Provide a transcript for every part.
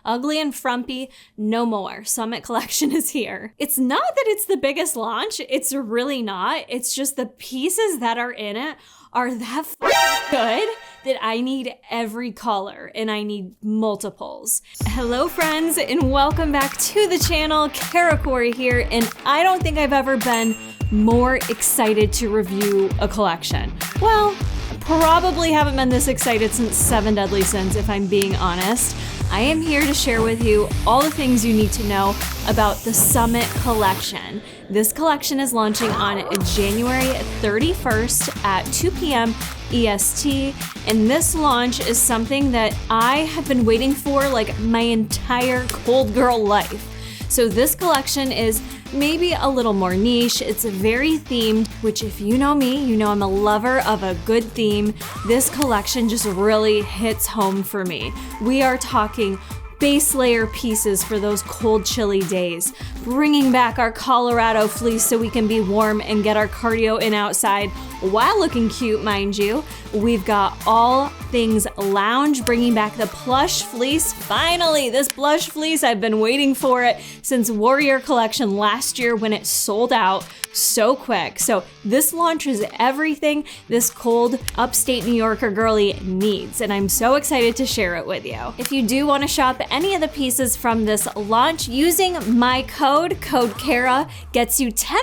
ugly and frumpy, no more. Summit Collection is here. It's not that it's the biggest launch. It's really not. It's just the pieces that are in it are that good that I need every color and I need multiples. Hello friends and welcome back to the channel. Kara Corey here, and I don't think I've ever been more excited to review a collection. Well, probably haven't been this excited since 7 Deadly Sins, if I'm being honest. I am here to share with you all the things you need to know about the Summit Collection. This collection is launching on January 31st at 2 p.m. EST, and this launch is something that I have been waiting for like my entire cold girl life. So this collection is maybe a little more niche. It's very themed, which if you know me, you know I'm a lover of a good theme. This collection just really hits home for me. We are talking base layer pieces for those cold, chilly days, bringing back our Colorado fleece so we can be warm and get our cardio in outside while looking cute, mind you. We've got all things lounge, bringing back the Plush fleece. Finally, this Plush fleece, I've been waiting for it since Warrior Collection last year when it sold out so quick. So this launch is everything this cold upstate New Yorker girly needs, and I'm so excited to share it with you. If you do want to shop any of the pieces from this launch, using my code KARA gets you 10%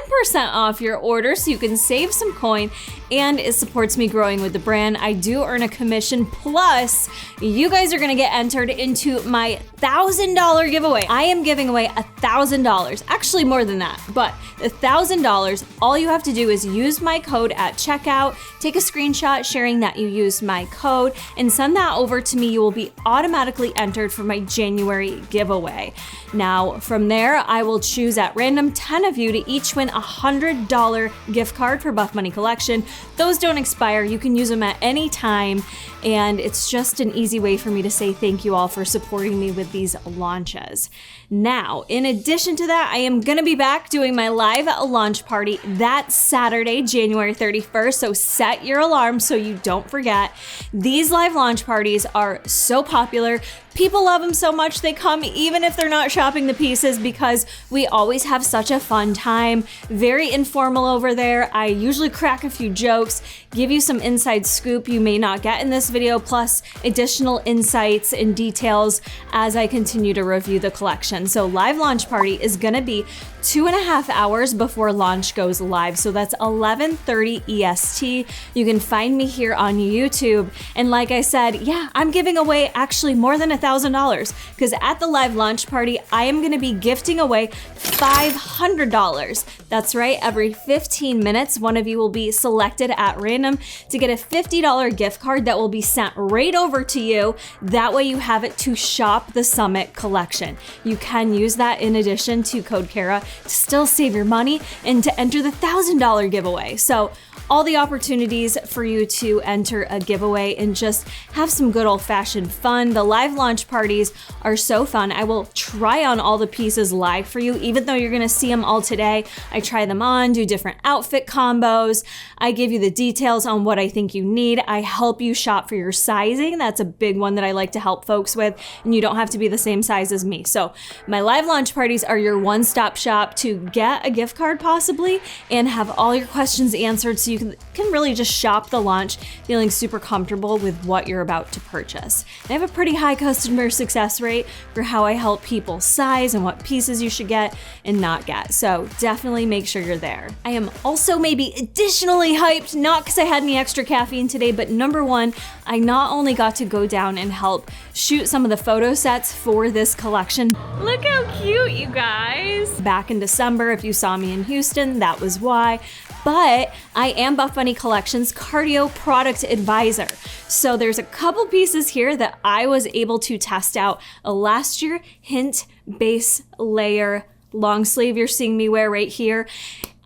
off your order so you can save some coin, and it supports me growing with the brand. I do earn a commission, plus you guys are gonna get entered into my $1,000 giveaway. I am giving away $1,000, actually more than that, but $1,000. All you have to do is use my code at checkout, take a screenshot sharing that you used my code, and send that over to me. You will be automatically entered for my January giveaway. Now, from there, I will choose at random 10 of you to each win a $100 gift card for Buff Bunny Collection. Those don't expire. You can use them at any time, and it's just an easy way for me to say thank you all for supporting me with these launches. Now, in addition to that, I am gonna be back doing my live launch party that Saturday, January 31st, so set your alarm so you don't forget. These live launch parties are so popular. People love them so much they come even if they're not shopping the pieces, because we always have such a fun time. Very informal over there. I usually crack a few jokes, give you some inside scoop you may not get in this video, plus additional insights and details as I continue to review the collection. So live launch party is gonna be 2.5 hours before launch goes live. So that's 11:30 EST. You can find me here on YouTube. And like I said, yeah, I'm giving away actually more than $1,000, because at the live launch party, I am gonna be gifting away $500. That's right, every 15 minutes, one of you will be selected at random to get a $50 gift card that will be sent right over to you. That way you have it to shop the Summit Collection. You can use that in addition to code KARA to still save your money and to enter the $1,000 giveaway. So all the opportunities for you to enter a giveaway and just have some good old-fashioned fun. The live launch parties are so fun. I will try on all the pieces live for you, even though you're gonna see them all today. I try them on, do different outfit combos. I give you the details on what I think you need. I help you shop for your sizing. That's a big one that I like to help folks with, and you don't have to be the same size as me. So my live launch parties are your one-stop shop to get a gift card possibly and have all your questions answered, so you can really just shop the launch feeling super comfortable with what you're about to purchase. And I have a pretty high customer success rate for how I help people size and what pieces you should get and not get. So definitely make sure you're there. I am also maybe additionally hyped, not because I had any extra caffeine today, but number one, I not only got to go down and help shoot some of the photo sets for this collection. Look how cute, you guys. Back in December, if you saw me in Houston, that was why. But I am Buff Bunny Collection's cardio product advisor. So there's a couple pieces here that I was able to test out last year. Hint, base layer long sleeve you're seeing me wear right here.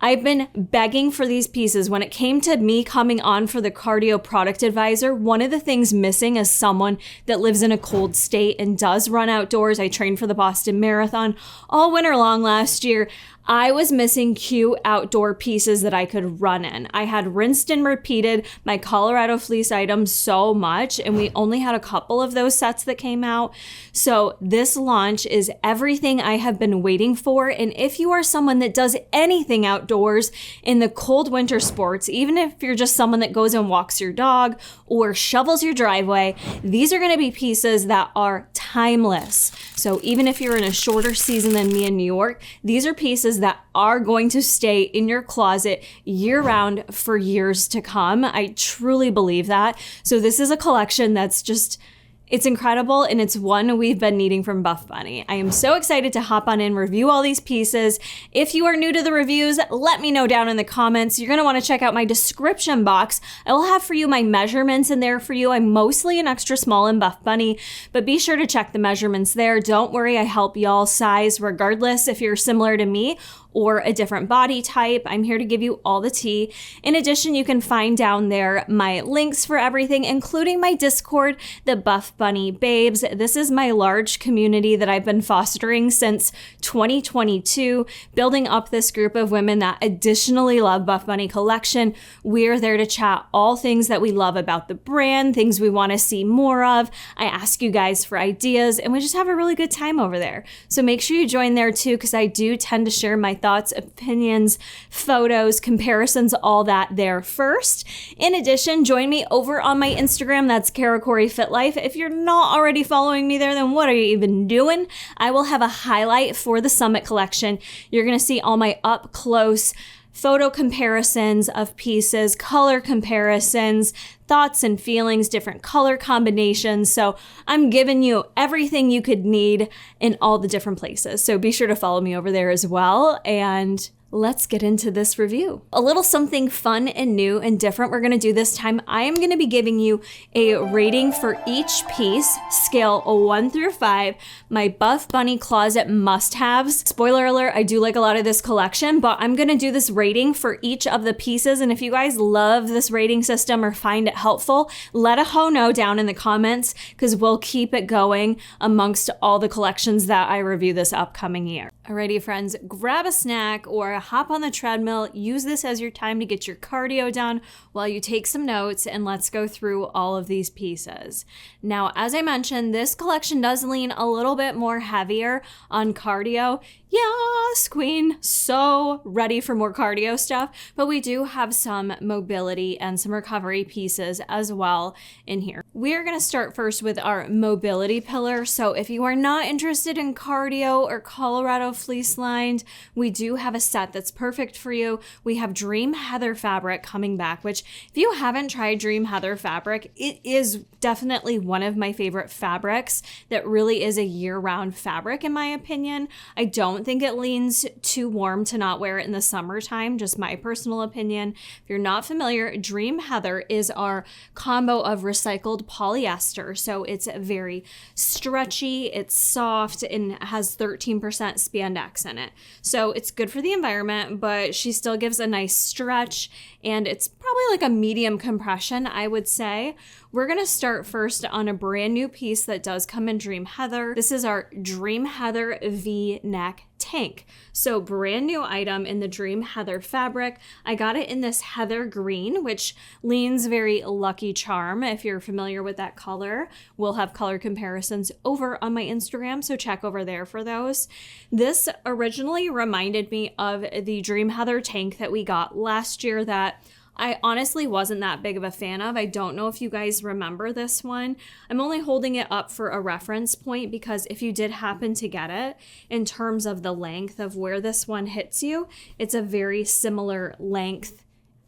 I've been begging for these pieces. When it came to me coming on for the cardio product advisor, one of the things missing as someone that lives in a cold state and does run outdoors, I trained for the Boston Marathon all winter long last year, I was missing cute outdoor pieces that I could run in. I had rinsed and repeated my Colorado fleece items so much, and we only had a couple of those sets that came out. So this launch is everything I have been waiting for. And if you are someone that does anything outdoors in the cold winter sports, even if you're just someone that goes and walks your dog or shovels your driveway, these are going to be pieces that are timeless. So even if you're in a shorter season than me in New York, these are pieces that are going to stay in your closet year round for years to come. I truly believe that. So this is a collection that's just, it's incredible, and it's one we've been needing from Buff Bunny. I am so excited to hop on and review all these pieces. If you are new to the reviews, let me know down in the comments. You're gonna wanna check out my description box. I will have for you my measurements in there for you. I'm mostly an extra small in Buff Bunny, but be sure to check the measurements there. Don't worry, I help y'all size regardless if you're similar to me or a different body type. I'm here to give you all the tea. In addition, you can find down there my links for everything, including my Discord, the Buff Bunny Babes. This is my large community that I've been fostering since 2022, building up this group of women that additionally love Buff Bunny collection. We're there to chat all things that we love about the brand, things we want to see more of. I ask you guys for ideas, and we just have a really good time over there. So make sure you join there too, because I do tend to share my thoughts, opinions, photos, comparisons, all that there first. In addition, join me over on my Instagram. That's Kara Corey Fit Life. If you're not already following me there, then what are you even doing? I will have a highlight for the Summit collection. You're going to see all my up close photo comparisons of pieces, color comparisons, thoughts and feelings, different color combinations. So I'm giving you everything you could need in all the different places. So be sure to follow me over there as well. And let's get into this review. A little something fun and new and different we're gonna do this time. I am gonna be giving you a rating for each piece, scale 1 through 5, my Buff Bunny closet must-haves. Spoiler alert, I do like a lot of this collection, but I'm gonna do this rating for each of the pieces. And if you guys love this rating system or find it helpful, let a hoe know down in the comments, because we'll keep it going amongst all the collections that I review this upcoming year. Alrighty friends, grab a snack or hop on the treadmill. Use this as your time to get your cardio done while you take some notes, and let's go through all of these pieces. Now, as I mentioned, this collection does lean a little bit more heavier on cardio. Yes, queen, so ready for more cardio stuff, but we do have some mobility and some recovery pieces as well in here. We're gonna start first with our mobility pillar. So if you are not interested in cardio or Colorado fleece lined, we do have a set that's perfect for you. We have Dream Heather fabric coming back, which if you haven't tried Dream Heather fabric, it is definitely one of my favorite fabrics that really is a year-round fabric in my opinion. I don't think it leans too warm to not wear it in the summertime, just my personal opinion. If you're not familiar, Dream Heather is our combo of recycled polyester. So it's very stretchy, it's soft, and has 13% spandex in it. So it's good for the environment, but she still gives a nice stretch, and it's probably like a medium compression, I would say. We're gonna start first on a brand new piece that does come in Dream Heather. This is our Dream Heather V-neck tank. So brand new item in the Dream Heather fabric. I got it in this heather green, which leans very Lucky Charm. If you're familiar with that color, we'll have color comparisons over on my Instagram, so check over there for those. This originally reminded me of the Dream Heather tank that we got last year that I honestly wasn't that big of a fan of. I don't know if you guys remember this one. I'm only holding it up for a reference point because if you did happen to get it, in terms of the length of where this one hits you, it's a very similar length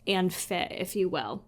and fit, if you will.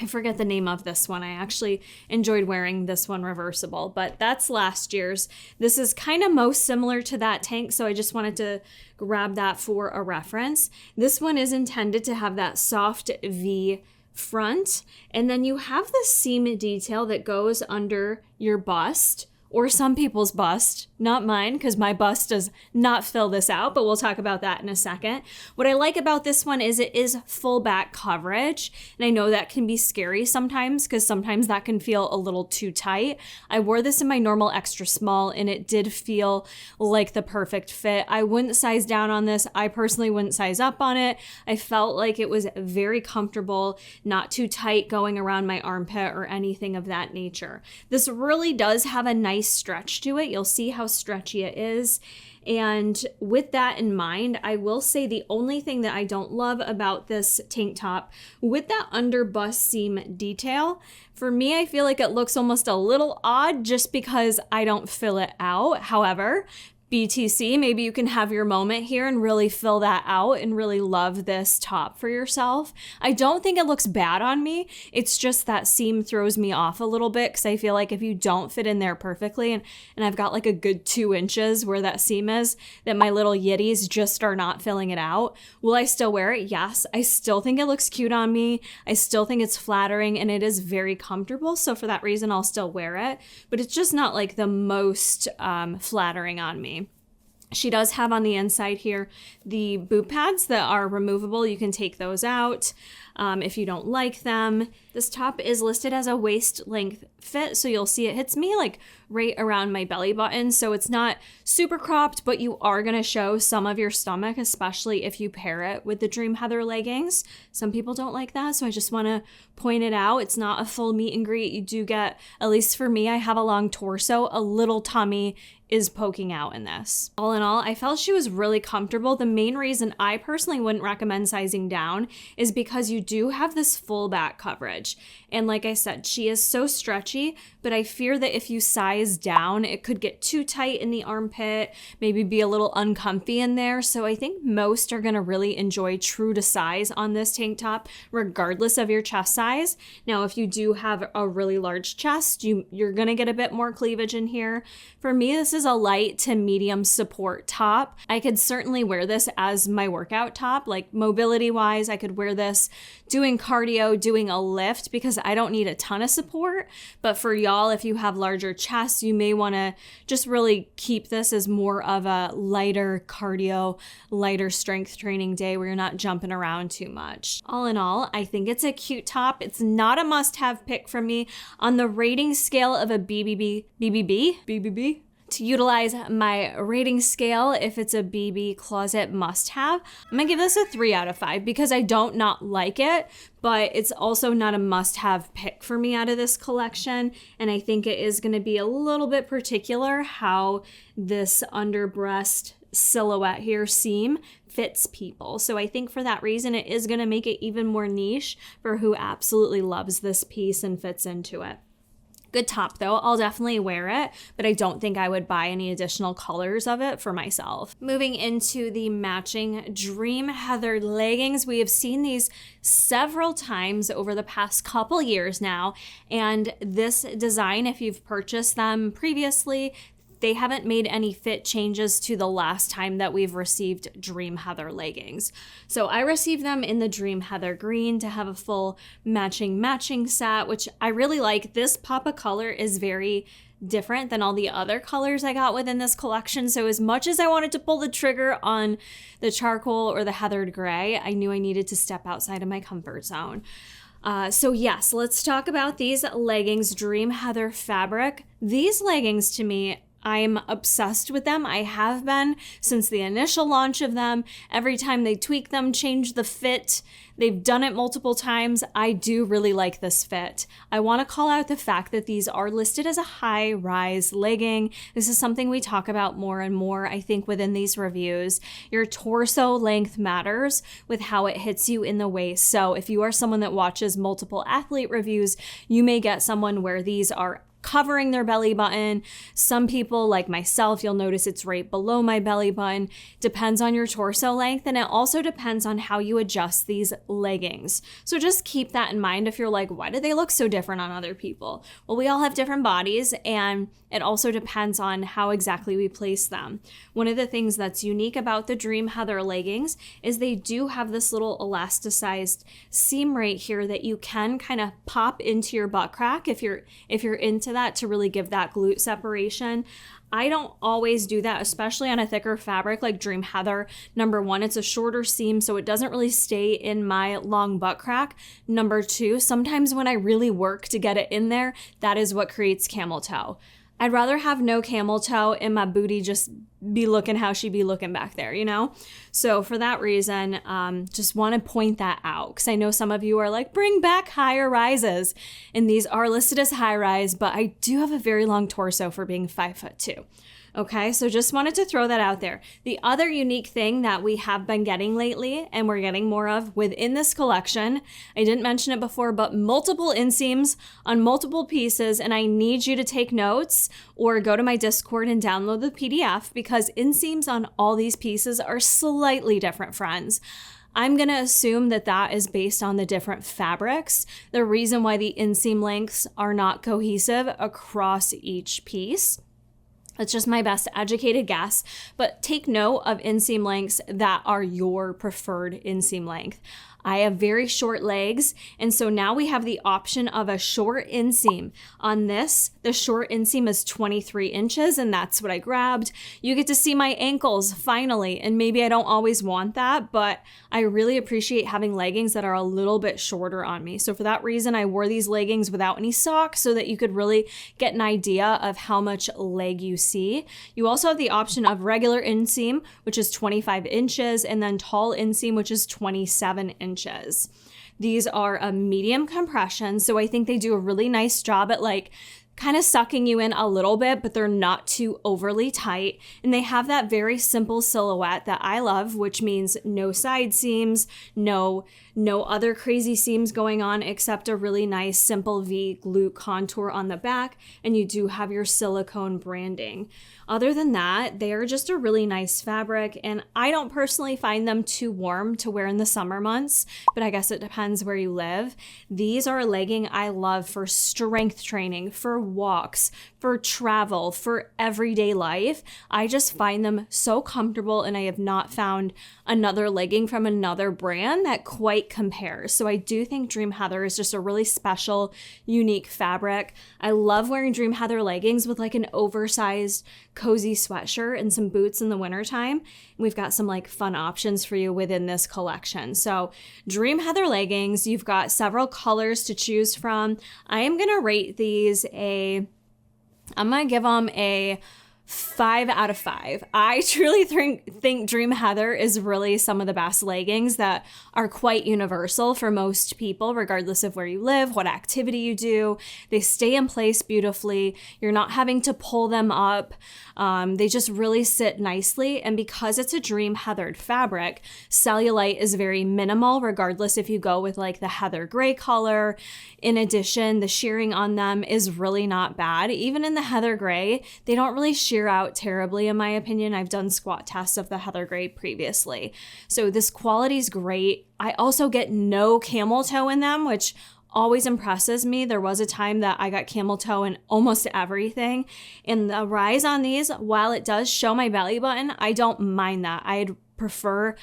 I forget the name of this one. I actually enjoyed wearing this one reversible, but that's last year's. This is kind of most similar to that tank, so I just wanted to grab that for a reference. This one is intended to have that soft V front, and then you have the seam detail that goes under your bust, or some people's bust, not mine, because my bust does not fill this out, but we'll talk about that in a second. What I like about this one is it is full back coverage, and I know that can be scary sometimes because sometimes that can feel a little too tight. I wore this in my normal extra small and it did feel like the perfect fit. I wouldn't size down on this. I personally wouldn't size up on it. I felt like it was very comfortable, not too tight going around my armpit or anything of that nature. This really does have a nice stretch to it. You'll see how stretchy it is. And with that in mind, I will say the only thing that I don't love about this tank top with that under bust seam detail, for me, I feel like it looks almost a little odd just because I don't fill it out. However, BTC, maybe you can have your moment here and really fill that out and really love this top for yourself. I don't think it looks bad on me. It's just that seam throws me off a little bit because I feel like if you don't fit in there perfectly, and I've got like a good 2 inches where that seam is, that my little yitties just are not filling it out. Will I still wear it? Yes. I still think it looks cute on me. I still think it's flattering and it is very comfortable. So for that reason, I'll still wear it, but it's just not like the most flattering on me. She does have on the inside here the boot pads that are removable. You can take those out if you don't like them. This top is listed as a waist length fit, so you'll see it hits me like right around my belly button. So it's not super cropped, but you are going to show some of your stomach, especially if you pair it with the Dream Heather leggings. Some people don't like that, so I just want to point it out. It's not a full meet and greet. You do get, at least for me, I have a long torso, a little tummy is poking out in this. All in all, I felt she was really comfortable. The main reason I personally wouldn't recommend sizing down is because you do have this full back coverage. And like I said, she is so stretchy, but I fear that if you size down, it could get too tight in the armpit, maybe be a little uncomfy in there. So I think most are gonna really enjoy true to size on this tank top, regardless of your chest size. Now, if you do have a really large chest, you're gonna get a bit more cleavage in here. For me, this is a light to medium support top. I could certainly wear this as my workout top, like mobility wise. I could wear this doing cardio, doing a lift, because I don't need a ton of support. But for y'all, if you have larger chests, you may want to just really keep this as more of a lighter cardio, lighter strength training day where you're not jumping around too much. All in all, I think it's a cute top. It's not a must-have pick for me. On the rating scale of a BBB, to utilize my rating scale, if it's a BB closet must-have, I'm gonna give this a 3 out of 5 because I don't not like it, but it's also not a must-have pick for me out of this collection. And I think it is gonna be a little bit particular how this under breast silhouette here seam fits people. So I think for that reason, it is gonna make it even more niche for who absolutely loves this piece and fits into it. Good top though, I'll definitely wear it, but I don't think I would buy any additional colors of it for myself. Moving into the matching Dream Heather leggings, we have seen these several times over the past couple years now, and this design, if you've purchased them previously, they haven't made any fit changes to the last time that we've received Dream Heather leggings. So I received them in the Dream Heather green to have a full matching set, which I really like. This pop of color is very different than all the other colors I got within this collection. So as much as I wanted to pull the trigger on the charcoal or the heathered gray, I knew I needed to step outside of my comfort zone. So yes, let's talk about these leggings, Dream Heather fabric. These leggings to me, I'm obsessed with them. I have been since the initial launch of them. Every time they tweak them, change the fit, they've done it multiple times. I do really like this fit. I want to call out the fact that these are listed as a high-rise legging. This is something we talk about more and more, I think, within these reviews. Your torso length matters with how it hits you in the waist. So if you are someone that watches multiple athlete reviews, you may get someone where these are covering their belly button. Some people, like myself, you'll notice it's right below my belly button. Depends on your torso length, and it also depends on how you adjust these leggings. So just keep that in mind if you're like, why do they look so different on other people? Well, we all have different bodies, and it also depends on how exactly we place them. One of the things that's unique about the Dream Heather leggings is they do have this little elasticized seam right here that you can kind of pop into your butt crack if you're into that to really give that glute separation. I don't always do that, especially on a thicker fabric like Dream Heather. Number one, it's a shorter seam, so it doesn't really stay in my long butt crack. Number two, sometimes when I really work to get it in there, that is what creates camel toe. I'd rather have no camel toe and my booty just be looking how she be looking back there, you know? So for that reason, just want to point that out because I know some of you are like, bring back higher rises. And these are listed as high rise, but I do have a very long torso for being 5'2". Okay, so just wanted to throw that out there. The other unique thing that we have been getting lately, and we're getting more of within this collection, I didn't mention it before, but multiple inseams on multiple pieces, and I need you to take notes or go to my Discord and download the PDF because inseams on all these pieces are slightly different, friends. I'm going to assume that that is based on the different fabrics, the reason why the inseam lengths are not cohesive across each piece. It's just my best educated guess, but take note of inseam lengths that are your preferred inseam length. I have very short legs, and so now we have the option of a short inseam. On this, the short inseam is 23 inches, and that's what I grabbed. You get to see my ankles, finally, and maybe I don't always want that, but I really appreciate having leggings that are a little bit shorter on me. So for that reason, I wore these leggings without any socks so that you could really get an idea of how much leg you see. You also have the option of regular inseam, which is 25 inches, and then tall inseam, which is 27 inches. These are a medium compression, so I think they do a really nice job at like kind of sucking you in a little bit, but they're not too overly tight. And they have that very simple silhouette that I love, which means no side seams, no other crazy seams going on except a really nice simple V glute contour on the back. And you do have your silicone branding. Other than that, they are just a really nice fabric, and I don't personally find them too warm to wear in the summer months, but I guess it depends where you live. These are a legging I love for strength training, for walks, for travel, for everyday life. I just find them so comfortable, and I have not found another legging from another brand that quite compares. So I do think Dream Heather is just a really special, unique fabric. I love wearing Dream Heather leggings with like an oversized cozy sweatshirt and some boots in the wintertime. We've got some like fun options for you within this collection. So Dream Heather leggings, you've got several colors to choose from. I am going to rate these I'm going to give them a 5 out of 5. I truly think Dream Heather is really some of the best leggings that are quite universal for most people, regardless of where you live, what activity you do. They stay in place beautifully. You're not having to pull them up. They just really sit nicely. And because it's a Dream Heathered fabric, cellulite is very minimal, regardless if you go with like the heather gray color. In addition, the shearing on them is really not bad. Even in the heather gray, they don't really shear out terribly, in my opinion. I've done squat tests of the heather gray previously. So this quality is great. I also get no camel toe in them, which always impresses me. There was a time that I got camel toe in almost everything. And the rise on these, while it does show my belly button, I don't mind that. I'd prefer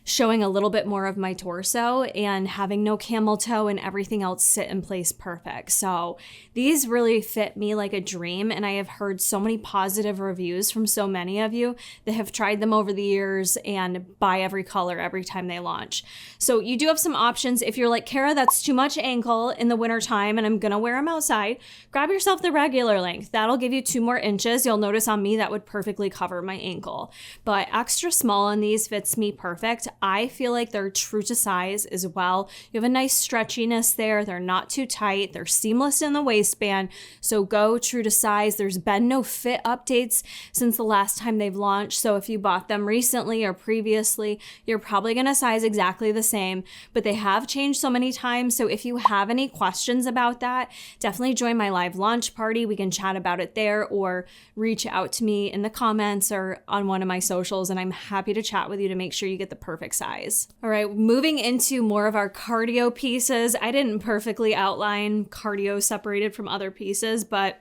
showing a little bit more of my torso and having no camel toe and everything else sit in place perfect. So these really fit me like a dream, and I have heard so many positive reviews from so many of you that have tried them over the years and buy every color every time they launch. So you do have some options. If you're like, Kara, that's too much ankle in the wintertime and I'm gonna wear them outside, grab yourself the regular length. That'll give you 2 more inches. You'll notice on me that would perfectly cover my ankle. But extra small on these fits me perfect. I feel like they're true to size as well. You have a nice stretchiness there. They're not too tight. They're seamless in the waistband. So go true to size. There's been no fit updates since the last time they've launched. So if you bought them recently or previously, you're probably going to size exactly the same, but they have changed so many times. So if you have any questions about that, definitely join my live launch party. We can chat about it there or reach out to me in the comments or on one of my socials, and I'm happy to chat with you to make sure you get the perfect size. All right, moving into more of our cardio pieces. I didn't perfectly outline cardio separated from other pieces, but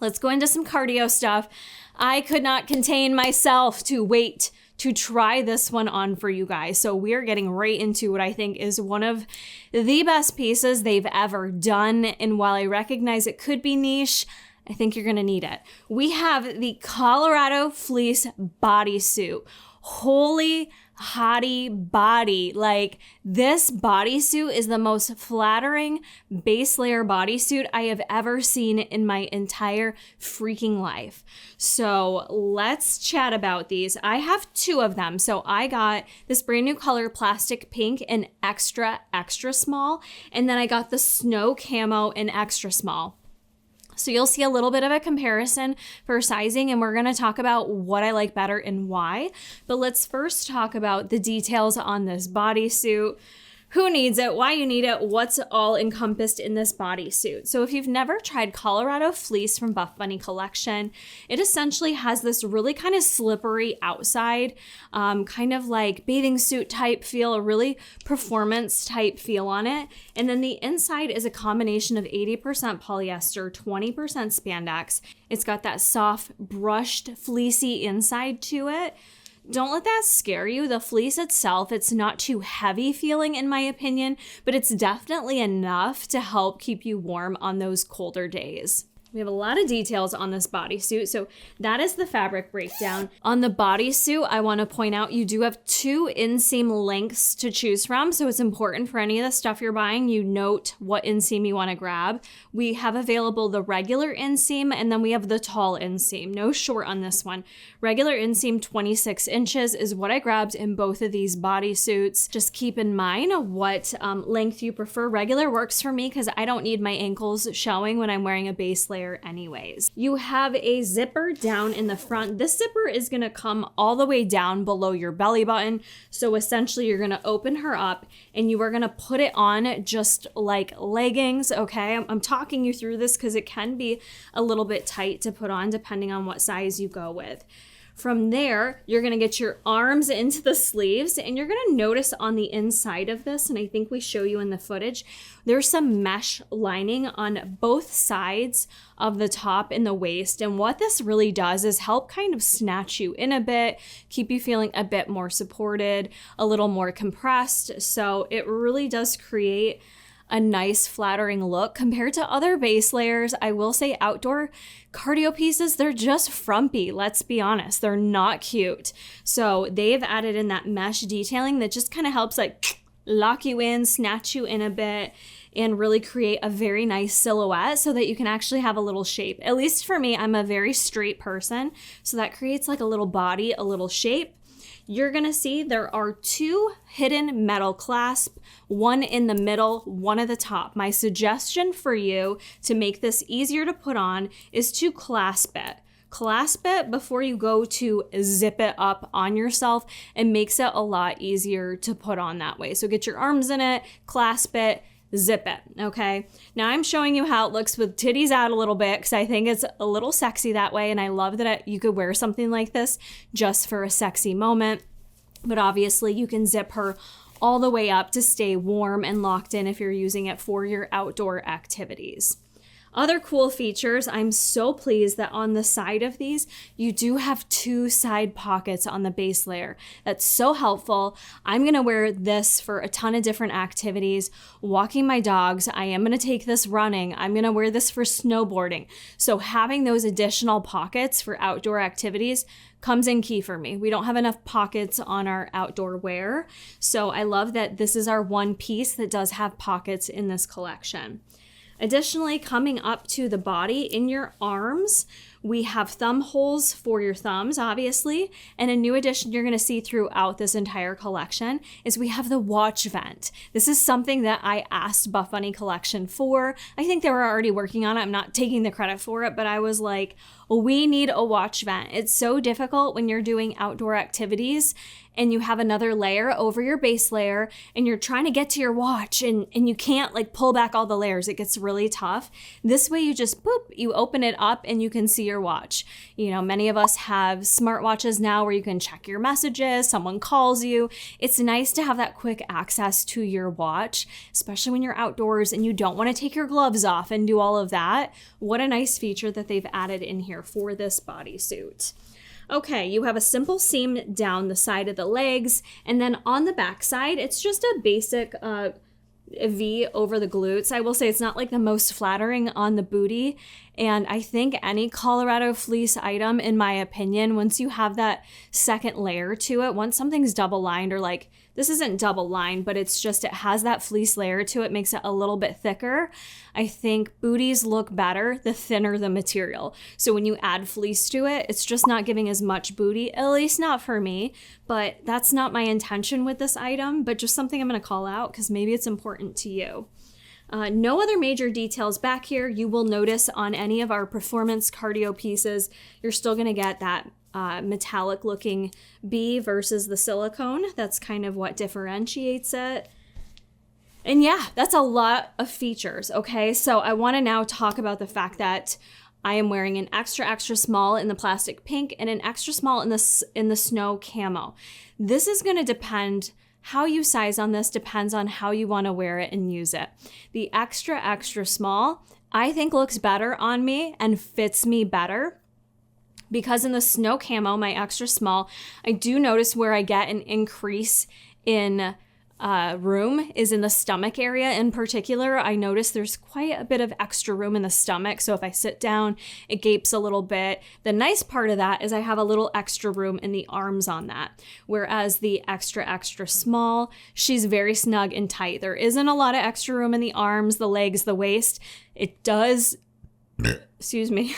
let's go into some cardio stuff. I could not contain myself to wait to try this one on for you guys. So we're getting right into what I think is one of the best pieces they've ever done. And while I recognize it could be niche, I think you're gonna need it. We have the Colorado Fleece Bodysuit. Holy hottie body. Like, this bodysuit is the most flattering base layer bodysuit I have ever seen in my entire freaking life. So let's chat about these. I have 2 of them. So I got this brand new color, plastic pink, in extra small. And then I got the snow camo in extra small. So you'll see a little bit of a comparison for sizing, and we're going to talk about what I like better and why. But let's first talk about the details on this bodysuit. Who needs it, why you need it, what's all encompassed in this bodysuit. So if you've never tried Colorado Fleece from Buff Bunny Collection, it essentially has this really kind of slippery outside, kind of like bathing suit type feel, a really performance type feel on it. And then the inside is a combination of 80% polyester, 20% spandex. It's got that soft brushed fleecy inside to it. Don't let that scare you. The fleece itself, it's not too heavy feeling in my opinion, but it's definitely enough to help keep you warm on those colder days. We have a lot of details on this bodysuit, so that is the fabric breakdown. On the bodysuit, I want to point out you do have 2 inseam lengths to choose from, so it's important for any of the stuff you're buying, you note what inseam you want to grab. We have available the regular inseam, and then we have the tall inseam. No short on this one. Regular inseam 26 inches is what I grabbed in both of these bodysuits. Just keep in mind what length you prefer. Regular works for me because I don't need my ankles showing when I'm wearing a base layer anyways. You have a zipper down in the front. This zipper is going to come all the way down below your belly button. So essentially you're going to open her up and you are going to put it on just like leggings. Okay. I'm talking you through this because it can be a little bit tight to put on depending on what size you go with. From there, you're going to get your arms into the sleeves and you're going to notice on the inside of this, and I think we show you in the footage, there's some mesh lining on both sides of the top and the waist. And what this really does is help kind of snatch you in a bit, keep you feeling a bit more supported, a little more compressed. So it really does create a nice flattering look compared to other base layers. I will say outdoor cardio pieces, they're just frumpy. Let's be honest, they're not cute. So they've added in that mesh detailing that just kind of helps like lock you in, snatch you in a bit, and really create a very nice silhouette so that you can actually have a little shape. At least for me, I'm a very straight person, so that creates like a little body, a little shape. You're gonna see there are 2 hidden metal clasps, one in the middle, one at the top. My suggestion for you to make this easier to put on is to clasp it. Clasp it before you go to zip it up on yourself. It makes it a lot easier to put on that way. So get your arms in it, clasp it, zip it, okay? Now I'm showing you how it looks with titties out a little bit because I think it's a little sexy that way, and I love that you could wear something like this just for a sexy moment. But obviously you can zip her all the way up to stay warm and locked in if you're using it for your outdoor activities. Other cool features, I'm so pleased that on the side of these, you do have 2 side pockets on the base layer. That's so helpful. I'm gonna wear this for a ton of different activities. Walking my dogs, I am gonna take this running. I'm gonna wear this for snowboarding. So having those additional pockets for outdoor activities comes in key for me. We don't have enough pockets on our outdoor wear. So I love that this is our one piece that does have pockets in this collection. Additionally, coming up to the body in your arms, we have thumb holes for your thumbs, obviously. And a new addition you're gonna see throughout this entire collection is we have the watch vent. This is something that I asked Buff Bunny Collection for. I think they were already working on it. I'm not taking the credit for it, but I was like, we need a watch vent. It's so difficult when you're doing outdoor activities and you have another layer over your base layer and you're trying to get to your watch and you can't like pull back all the layers. It gets really tough. This way you just boop, you open it up and you can see your watch. You know, many of us have smartwatches now where you can check your messages, someone calls you. It's nice to have that quick access to your watch, especially when you're outdoors and you don't want to take your gloves off and do all of that. What a nice feature that they've added in here for this bodysuit. Okay, you have a simple seam down the side of the legs, and then on the back side, it's just a basic V over the glutes. I will say it's not like the most flattering on the booty, And I think any Colorado fleece item, in my opinion, once you have that second layer to it, once something's double lined, or like, this isn't double lined, but it's just, it has that fleece layer to it, makes it a little bit thicker. I think booties look better the thinner the material. So when you add fleece to it, it's just not giving as much booty, at least not for me, but that's not my intention with this item, but just something I'm gonna call out because maybe it's important to you. No other major details back here. You will notice on any of our performance cardio pieces, you're still gonna get that metallic looking B versus the silicone. That's kind of what differentiates it. And yeah, that's a lot of features, okay? So I wanna now talk about the fact that I am wearing an extra, extra small in the plastic pink and an extra small in the snow camo. This is gonna depend. How you size on this depends on how you want to wear it and use it. The extra, extra small, I think looks better on me and fits me better because in the snow camo, my extra small, I do notice where I get an increase in room is in the stomach area in particular. I notice there's quite a bit of extra room in the stomach. So if I sit down, it gapes a little bit. The nice part of that is I have a little extra room in the arms on that. Whereas the extra, extra small, she's very snug and tight. There isn't a lot of extra room in the arms, the legs, the waist. It does, excuse me.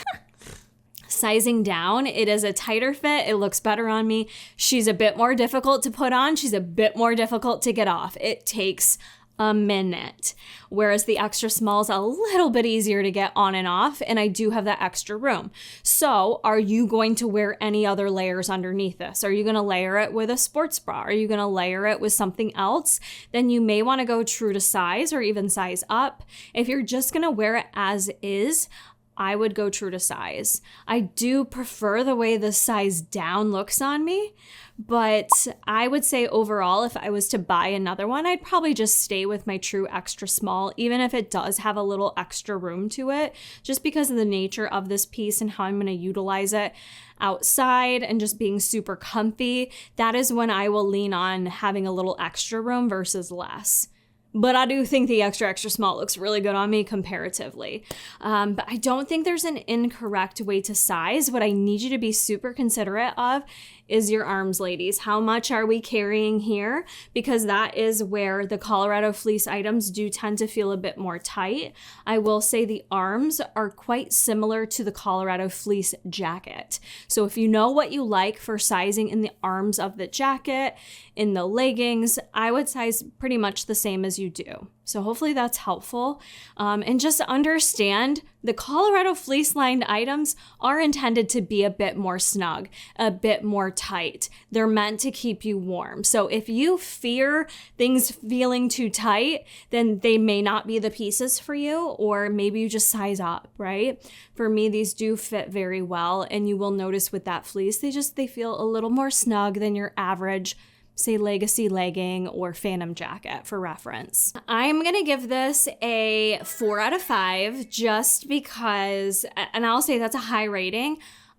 Sizing down, it is a tighter fit. It looks better on me. She's a bit more difficult to put on. She's a bit more difficult to get off. It takes a minute. Whereas the extra small is a little bit easier to get on and off, and I do have that extra room. So are you going to wear any other layers underneath this? Are you going to layer it with a sports bra? Are you going to layer it with something else? Then you may want to go true to size or even size up. If you're just going to wear it as is, I would go true to size. I do prefer the way the size down looks on me, but I would say overall, if I was to buy another one, I'd probably just stay with my true extra small, even if it does have a little extra room to it, just because of the nature of this piece and how I'm going to utilize it outside and just being super comfy. That is when I will lean on having a little extra room versus less. But I do think the extra, extra small looks really good on me comparatively. But I don't think there's an incorrect way to size. What I need you to be super considerate of is your arms, ladies. How much are we carrying here? Because that is where the Colorado fleece items do tend to feel a bit more tight. I will say the arms are quite similar to the Colorado fleece jacket. So if you know what you like for sizing in the arms of the jacket, in the leggings, I would size pretty much the same as you do. So hopefully that's helpful. And just understand the Colorado fleece lined items are intended to be a bit more snug, a bit more tight. They're meant to keep you warm. So if you fear things feeling too tight, then they may not be the pieces for you, or maybe you just size up, right? For me, these do fit very well. And you will notice with that fleece, they feel a little more snug than your average, say, legacy legging or phantom jacket for reference. I'm gonna give this a 4 out of 5 just because, and I'll say that's a high rating.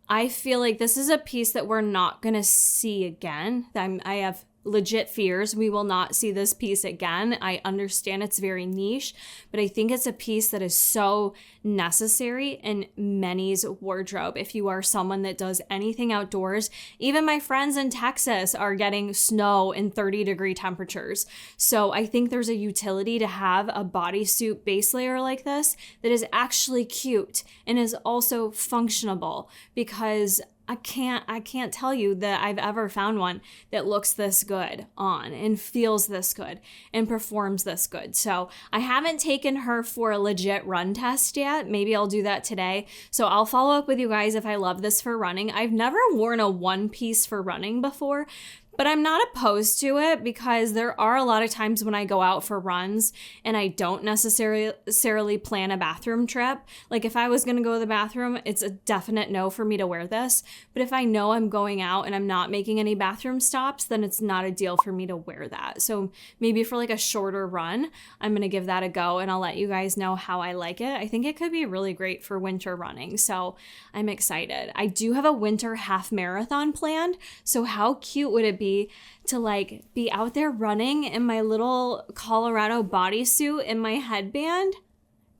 I feel like this is a piece that we're not gonna see again. I have legit fears we will not see this piece again. I understand it's very niche, but I think it's a piece that is so necessary in many's wardrobe. If you are someone that does anything outdoors, even my friends in Texas are getting snow in 30-degree temperatures. So I think there's a utility to have a bodysuit base layer like this that is actually cute and is also functionable, because I can't tell you that I've ever found one that looks this good on and feels this good and performs this good. So I haven't taken her for a legit run test yet. Maybe I'll do that today. So I'll follow up with you guys if I love this for running. I've never worn a one piece for running before, but I'm not opposed to it because there are a lot of times when I go out for runs and I don't necessarily plan a bathroom trip. Like if I was going to go to the bathroom, it's a definite no for me to wear this. But if I know I'm going out and I'm not making any bathroom stops, then it's not a deal for me to wear that. So maybe for like a shorter run, I'm going to give that a go and I'll let you guys know how I like it. I think it could be really great for winter running. So I'm excited. I do have a winter half marathon planned. So how cute would it be to like be out there running in my little Colorado bodysuit and my headband?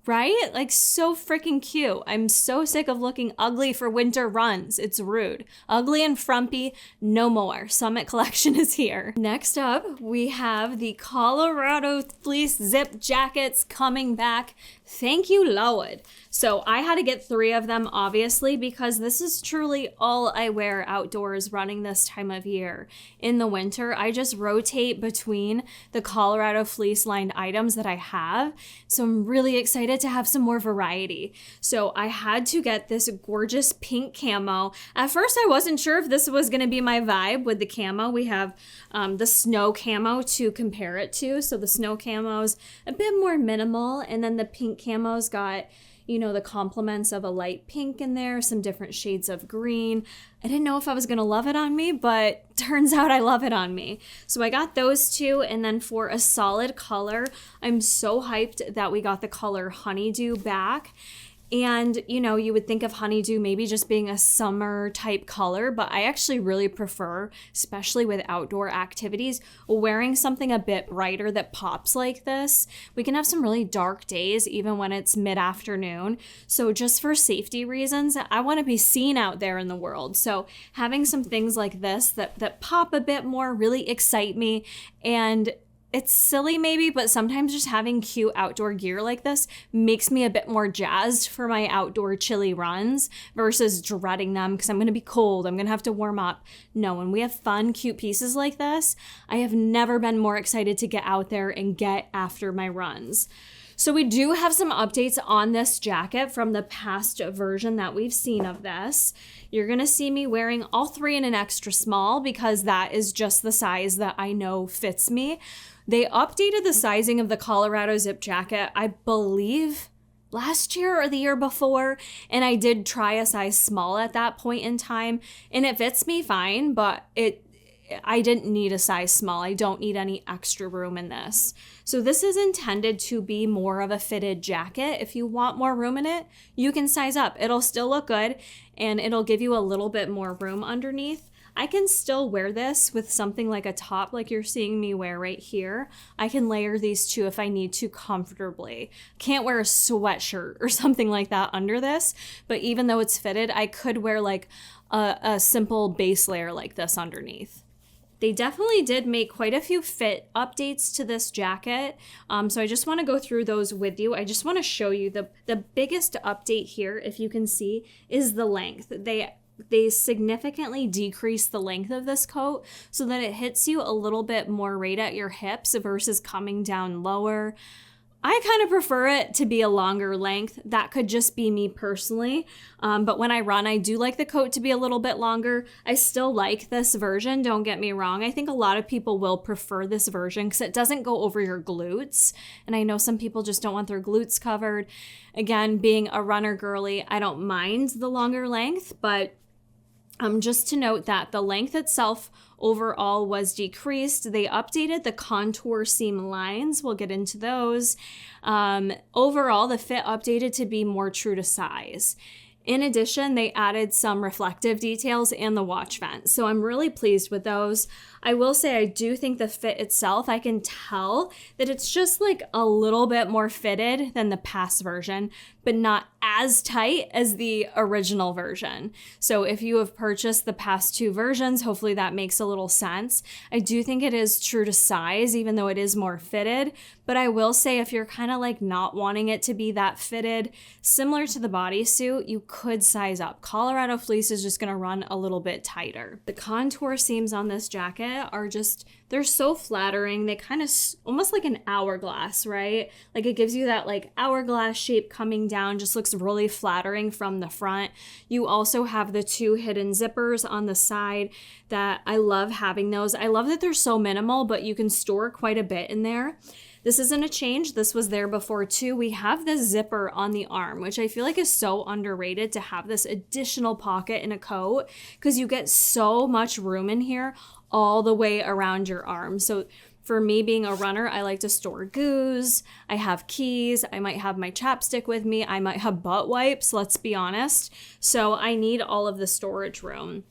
Right? Like so freaking cute. I'm so sick of looking ugly for winter runs. It's rude. Ugly and frumpy, no more. Summit collection is here. Next up, we have the Colorado fleece zip jackets coming back. Thank you, Lord. So I had to get 3 of them, obviously, because this is truly all I wear outdoors running this time of year. In the winter, I just rotate between the Colorado fleece lined items that I have. So I'm really excited to have some more variety. So I had to get this gorgeous pink camo. At first, I wasn't sure if this was going to be my vibe with the camo. We have the snow camo to compare it to. So the snow camo's a bit more minimal, and then the pink camo's got, you know, the complements of a light pink in there, some different shades of green. I didn't know if I was gonna love it on me, but turns out I love it on me. So I got those 2, and then for a solid color, I'm so hyped that we got the color Honeydew back. And, you know, you would think of Honeydew maybe just being a summer type color, but I actually really prefer, especially with outdoor activities, wearing something a bit brighter that pops like this. We can have some really dark days even when it's mid-afternoon. So just for safety reasons, I want to be seen out there in the world. So having some things like this that pop a bit more really excite me. And it's silly maybe, but sometimes just having cute outdoor gear like this makes me a bit more jazzed for my outdoor chilly runs versus dreading them because I'm going to be cold. I'm going to have to warm up. No, when we have fun, cute pieces like this, I have never been more excited to get out there and get after my runs. So we do have some updates on this jacket from the past version that we've seen of this. You're going to see me wearing all 3 in an extra small because that is just the size that I know fits me. They updated the sizing of the Colorado zip jacket, I believe, last year or the year before, and I did try a size small at that point in time, and it fits me fine, but I didn't need a size small. I don't need any extra room in this. So this is intended to be more of a fitted jacket. If you want more room in it, you can size up. It'll still look good, and it'll give you a little bit more room underneath. I can still wear this with something like a top like you're seeing me wear right here. I can layer these 2 if I need to comfortably. Can't wear a sweatshirt or something like that under this, but even though it's fitted, I could wear like a simple base layer like this underneath. They definitely did make quite a few fit updates to this jacket. So I just want to go through those with you. I just want to show you the biggest update here, if you can see, is the length. They significantly decrease the length of this coat so that it hits you a little bit more right at your hips versus coming down lower. I kind of prefer it to be a longer length. That could just be me personally. But when I run, I do like the coat to be a little bit longer. I still like this version, don't get me wrong. I think a lot of people will prefer this version because it doesn't go over your glutes. And I know some people just don't want their glutes covered. Again, being a runner girly, I don't mind the longer length, but just to note that the length itself overall was decreased. They updated the contour seam lines. We'll get into those. Overall, the fit updated to be more true to size. In addition, they added some reflective details and the watch vent. So I'm really pleased with those. I will say I do think the fit itself, I can tell that it's just like a little bit more fitted than the past version, but not as tight as the original version. So if you have purchased the past 2 versions, hopefully that makes a little sense. I do think it is true to size, even though it is more fitted. But I will say if you're kind of like not wanting it to be that fitted, similar to the bodysuit, you could size up. Colorado fleece is just gonna run a little bit tighter. The contour seams on this jacket are just, they're so flattering. They kind of almost like an hourglass, right? Like it gives you that like hourglass shape coming down, just looks really flattering from the front. You also have the 2 hidden zippers on the side that I love having those. I love that they're so minimal, but you can store quite a bit in there. This isn't a change. This was there before too. We have this zipper on the arm, which I feel like is so underrated to have this additional pocket in a coat because you get so much room in here all the way around your arm. So for me being a runner, I like to store goos. I have keys. I might have my chapstick with me. I might have butt wipes, let's be honest. So I need all of the storage room.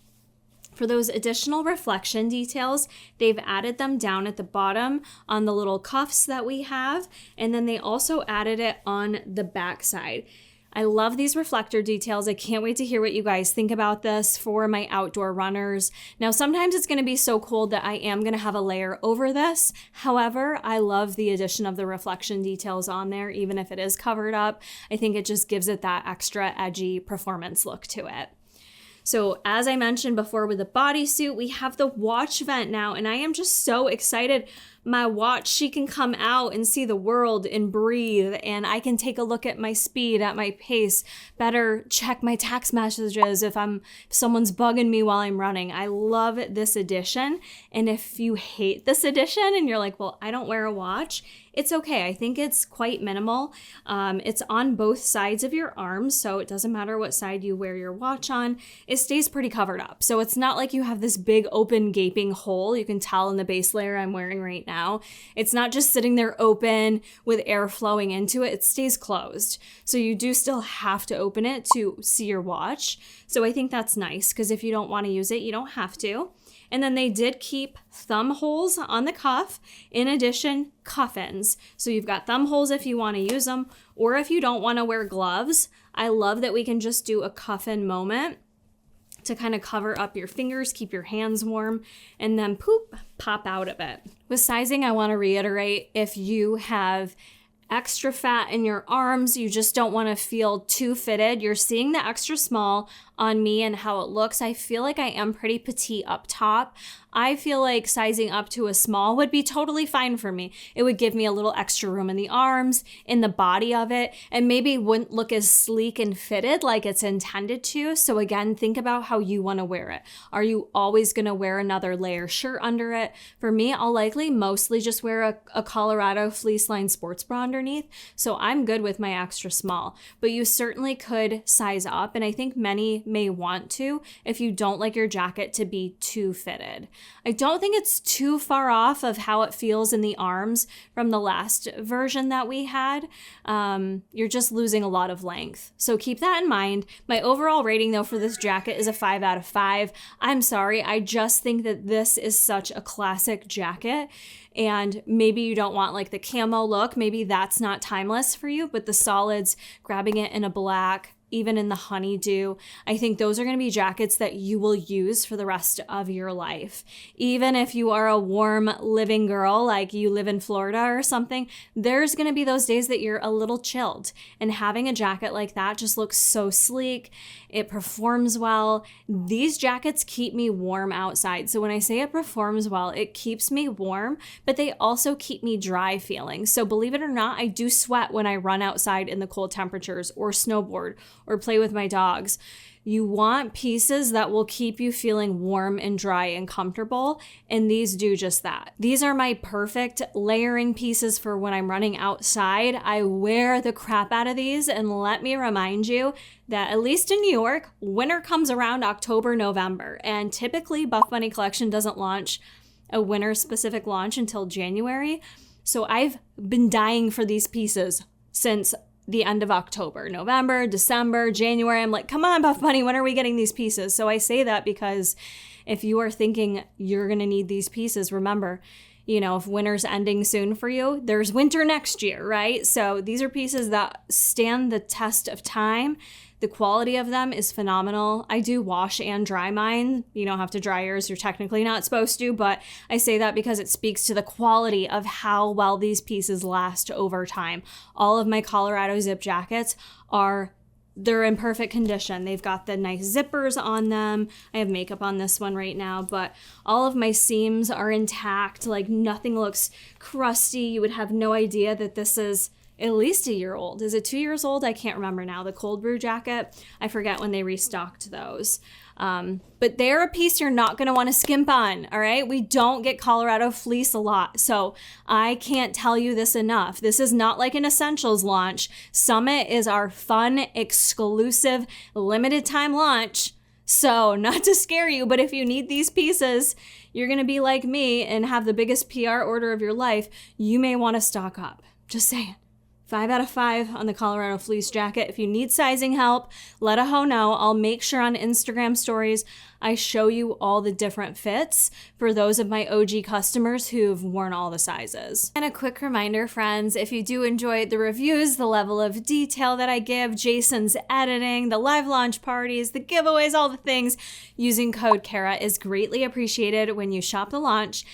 For those additional reflection details, they've added them down at the bottom on the little cuffs that we have, and then they also added it on the back side. I love these reflector details. I can't wait to hear what you guys think about this for my outdoor runners. Now, sometimes it's going to be so cold that I am going to have a layer over this. However, I love the addition of the reflection details on there, even if it is covered up. I think it just gives it that extra edgy performance look to it. So as I mentioned before with the bodysuit, we have the watch vent now, and I am just so excited. My watch, she can come out and see the world and breathe, and I can take a look at my speed, at my pace, better check my text messages if someone's bugging me while I'm running. I love this addition. And if you hate this addition and you're like, well, I don't wear a watch, it's okay. I think it's quite minimal. It's on both sides of your arms, so it doesn't matter what side you wear your watch on. It stays pretty covered up. So it's not like you have this big open gaping hole. You can tell in the base layer I'm wearing right now. It's not just sitting there open with air flowing into it. It stays closed. So you do still have to open it to see your watch. So I think that's nice because if you don't want to use it, you don't have to. And then they did keep thumb holes on the cuff. In addition, cuff-ins. So you've got thumb holes if you want to use them, or if you don't want to wear gloves. I love that we can just do a cuff-in moment to kind of cover up your fingers, keep your hands warm, and then pop out of it. With sizing, I want to reiterate, if you have extra fat in your arms, you just don't want to feel too fitted, you're seeing the extra small on me and how it looks. I feel like I am pretty petite up top. I feel like sizing up to a small would be totally fine for me. It would give me a little extra room in the arms, in the body of it, and maybe wouldn't look as sleek and fitted like it's intended to. So again, think about how you want to wear it. Are you always going to wear another layer shirt under it? For me, I'll likely mostly just wear a Colorado fleece lined sports bra underneath. So I'm good with my extra small, but you certainly could size up. And I think many may want to if you don't like your jacket to be too fitted. I don't think it's too far off of how it feels in the arms from the last version that we had. You're just losing a lot of length. So keep that in mind. My overall rating though for this jacket is a 5 out of 5. I'm sorry, I just think that this is such a classic jacket. And maybe you don't want like the camo look. Maybe that's not timeless for you, but the solids, grabbing it in a black, even in the honeydew, I think those are going to be jackets that you will use for the rest of your life. Even if you are a warm living girl, like you live in Florida or something, there's going to be those days that you're a little chilled. And having a jacket like that just looks so sleek. It performs well. These jackets keep me warm outside. So when I say it performs well, it keeps me warm, but they also keep me dry feeling. So believe it or not, I do sweat when I run outside in the cold temperatures or snowboard or play with my dogs. You want pieces that will keep you feeling warm and dry and comfortable, and these do just that. These are my perfect layering pieces for when I'm running outside. I wear the crap out of these, and let me remind you that at least in New York, winter comes around October, November, and typically Buff Bunny Collection doesn't launch a winter-specific launch until January. So I've been dying for these pieces since the end of October, November, December, January. I'm like, come on, Buff Bunny, when are we getting these pieces? So I say that because if you are thinking you're going to need these pieces, remember, you know, if winter's ending soon for you, there's winter next year, right? So these are pieces that stand the test of time. The quality of them is phenomenal. I do wash and dry mine. You don't have to dry yours. You're technically not supposed to, but I say that because it speaks to the quality of how well these pieces last over time. All of my Colorado zip jackets they're in perfect condition. They've got the nice zippers on them. I have makeup on this one right now, but all of my seams are intact. Like nothing looks crusty. You would have no idea that this is at least a year old. Is it 2 years old? I can't remember now. The cold brew jacket, I forget when they restocked those. But they're a piece you're not going to want to skimp on, all right? We don't get Colorado fleece a lot, so I can't tell you this enough. This is not like an essentials launch. Summit is our fun, exclusive, limited time launch. So not to scare you, but if you need these pieces, you're going to be like me and have the biggest PR order of your life. You may want to stock up. Just saying. 5 out of 5 on the Colorado fleece jacket. If you need sizing help, let a hoe know. I'll make sure on Instagram stories I show you all the different fits for those of my OG customers who've worn all the sizes. And a quick reminder, friends, if you do enjoy the reviews, the level of detail that I give, Jason's editing, the live launch parties, the giveaways, all the things, using code Kara is greatly appreciated when you shop the launch.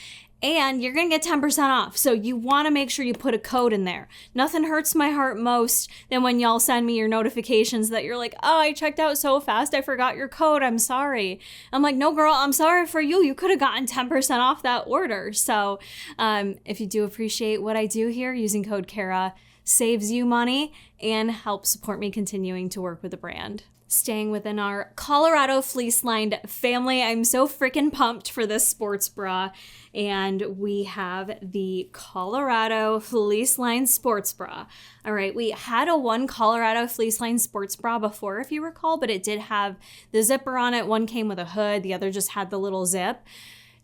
And you're gonna get 10% off. So you wanna make sure you put a code in there. Nothing hurts my heart most than when y'all send me your notifications that you're like, oh, I checked out so fast, I forgot your code, I'm sorry. I'm like, no girl, I'm sorry for you. You could have gotten 10% off that order. So if you do appreciate what I do here, using code Kara saves you money and helps support me continuing to work with the brand. Staying within our Colorado fleece-lined family, I'm so freaking pumped for this sports bra. And we have the Colorado fleece-lined sports bra. All right, we had a one Colorado fleece-lined sports bra before, if you recall, but it did have the zipper on it. One came with a hood, the other just had the little zip.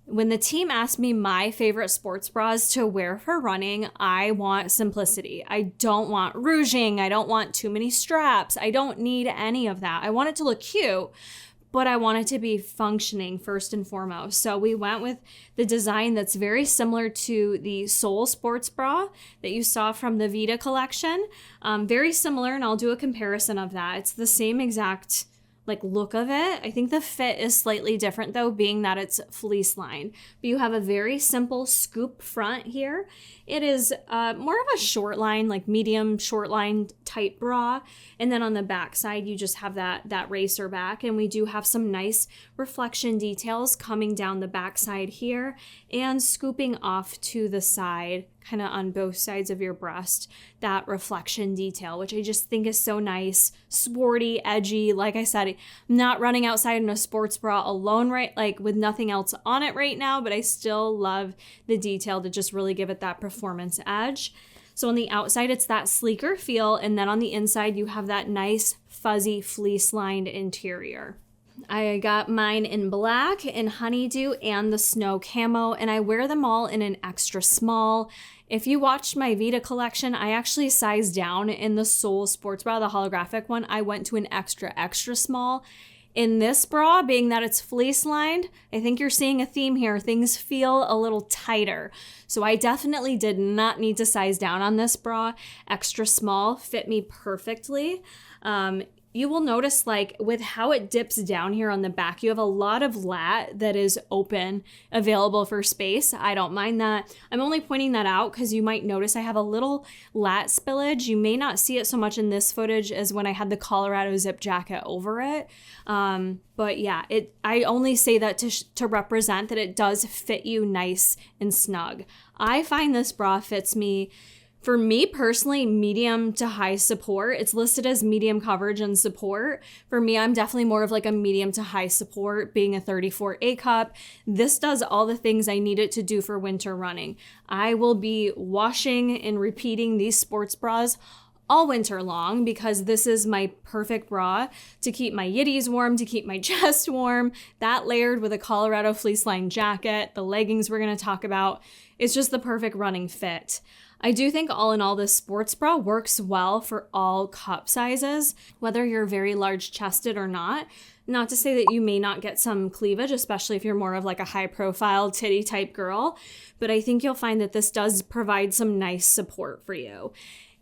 When the team asked me my favorite sports bras to wear for running, I want simplicity. I don't want rouging. I don't want too many straps. I don't need any of that. I want it to look cute, but I want it to be functioning first and foremost. So we went with the design that's very similar to the Soul sports bra that you saw from the Vita collection. Very similar, and I'll do a comparison of that. It's the same exact look of it. I think the fit is slightly different though, being that it's fleece lined. But you have a very simple scoop front here. It is more of a short line, like medium short line type bra. And then on the back side, you just have that racer back. And we do have some nice reflection details coming down the back side here and scooping off to the side, kind of on both sides of your breast, that reflection detail, which I just think is so nice, sporty, edgy. Like I said, I'm not running outside in a sports bra alone, right? With nothing else on it right now, but I still love the detail to just really give it that performance edge. So on the outside, it's that sleeker feel. And then on the inside, you have that nice fuzzy fleece lined interior. I got mine in black, in Honeydew, and the snow camo, and I wear them all in an extra small. If you watched my Vita collection, I actually sized down in the Soul sports bra, the holographic one. I went to an extra small. In this bra, being that it's fleece lined, I think you're seeing a theme here. Things feel a little tighter. So I definitely did not need to size down on this bra. Extra small fit me perfectly. You will notice with how it dips down here on the back, you have a lot of lat that is open, available for space. I don't mind that. I'm only pointing that out because you might notice I have a little lat spillage. You may not see it so much in this footage as when I had the Colorado zip jacket over it. But yeah, I only say that to represent that it does fit you nice and snug. I find this bra fits me, for me personally, medium to high support. It's listed as medium coverage and support. For me, I'm definitely more of a medium to high support, being a 34A cup. This does all the things I need it to do for winter running. I will be washing and repeating these sports bras all winter long because this is my perfect bra to keep my yitties warm, to keep my chest warm. That layered with a Colorado fleece lined jacket, the leggings we're going to talk about, it's just the perfect running fit. I do think all in all, this sports bra works well for all cup sizes, whether you're very large chested or not. Not to say that you may not get some cleavage, especially if you're more of a high profile titty type girl, but I think you'll find that this does provide some nice support for you.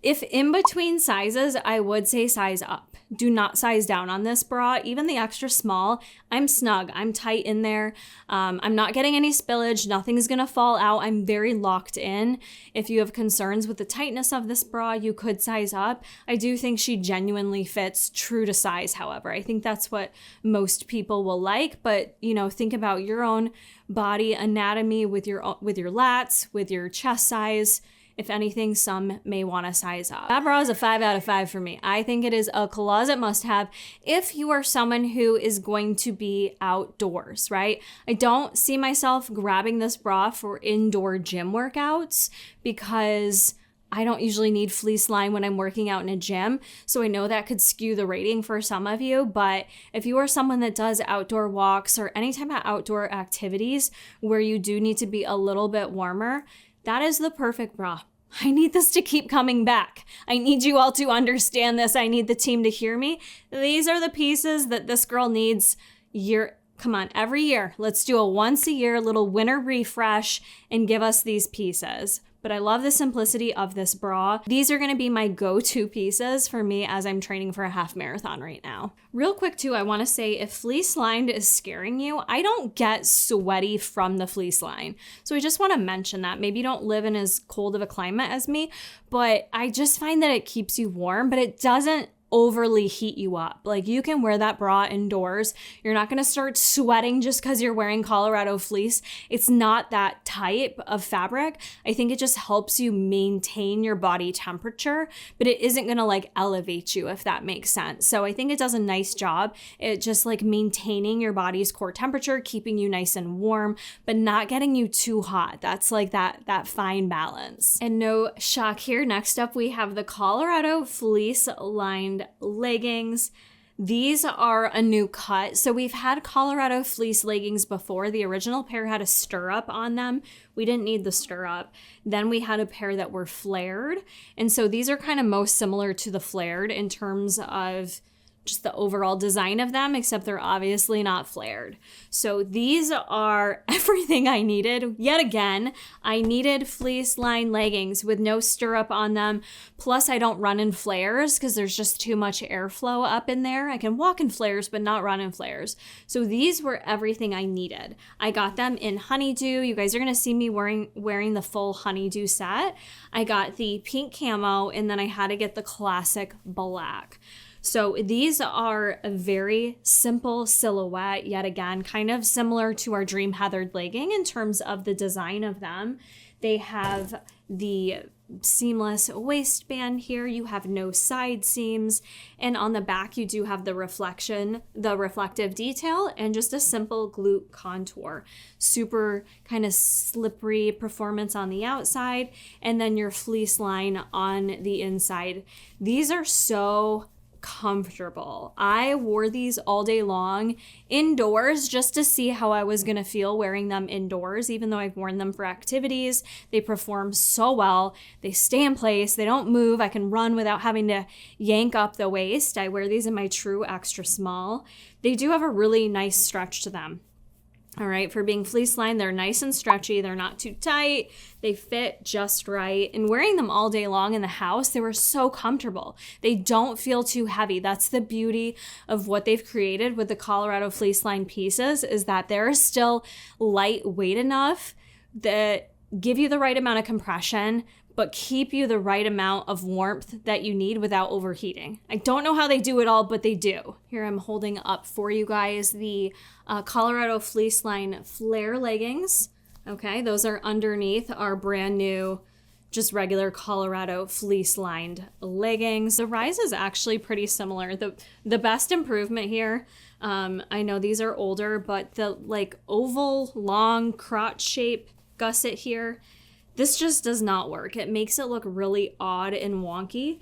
If in between sizes, I would say size up. Do not size down on this bra. Even the extra small, I'm snug. I'm tight in there. I'm not getting any spillage. Nothing's gonna fall out. I'm very locked in. If you have concerns with the tightness of this bra, you could size up. I do think she genuinely fits true to size, however. I think that's what most people will like, but think about your own body anatomy with your lats, with your chest size. If anything, some may want to size up. That bra is a 5 out of 5 for me. I think it is a closet must-have if you are someone who is going to be outdoors, right? I don't see myself grabbing this bra for indoor gym workouts because I don't usually need fleece line when I'm working out in a gym. So I know that could skew the rating for some of you, but if you are someone that does outdoor walks or any type of outdoor activities where you do need to be a little bit warmer, that is the perfect bra. I need this to keep coming back. I need you all to understand this. I need the team to hear me. These are the pieces that this girl needs come on, every year. Let's do a once a year little winter refresh and give us these pieces. But I love the simplicity of this bra. These are gonna be my go-to pieces for me as I'm training for a half marathon right now. Real quick too, I wanna say if fleece lined is scaring you, I don't get sweaty from the fleece line. So I just wanna mention that. Maybe you don't live in as cold of a climate as me, but I just find that it keeps you warm, but it doesn't overly heat you up. Like you can wear that bra indoors. You're not gonna start sweating just because you're wearing Colorado fleece. It's not that type of fabric. I think it just helps you maintain your body temperature, but it isn't gonna like elevate you, if that makes sense. So I think it does a nice job. It just like maintaining your body's core temperature, keeping you nice and warm, but not getting you too hot. That's like that fine balance. And no shock here. Next up, we have the Colorado fleece lined leggings. These are a new cut. So we've had Colorado fleece leggings before. The original pair had a stirrup on them. We didn't need the stirrup. Then we had a pair that were flared. And so these are kind of most similar to the flared in terms of just the overall design of them, except they're obviously not flared. So these are everything I needed. Yet again, I needed fleece lined leggings with no stirrup on them. Plus I don't run in flares because there's just too much airflow up in there. I can walk in flares, but not run in flares. So these were everything I needed. I got them in Honeydew. You guys are gonna see me wearing the full Honeydew set. I got the pink camo, and then I had to get the classic black. So these are a very simple silhouette, yet again, kind of similar to our Dream Heathered legging in terms of the design of them. They have the seamless waistband here. You have no side seams. And on the back, you do have the reflective detail, and just a simple glute contour. Super kind of slippery performance on the outside, and then your fleece line on the inside. These are so comfortable. I wore these all day long indoors just to see how I was going to feel wearing them indoors, even though I've worn them for activities. They perform so well. They stay in place. They don't move. I can run without having to yank up the waist. I wear these in my true extra small. They do have a really nice stretch to them. All right, for being fleece lined, they're nice and stretchy. They're not too tight. They fit just right. And wearing them all day long in the house, they were so comfortable. They don't feel too heavy. That's the beauty of what they've created with the Colorado fleece lined pieces, is that they're still lightweight enough that give you the right amount of compression, but keep you the right amount of warmth that you need without overheating. I don't know how they do it all, but they do. Here I'm holding up for you guys the Colorado fleece line flare leggings. Okay, those are underneath our brand new, just regular Colorado fleece lined leggings. The rise is actually pretty similar. The best improvement here, I know these are older, but the like oval long crotch shape gusset here, this just does not work. It makes it look really odd and wonky.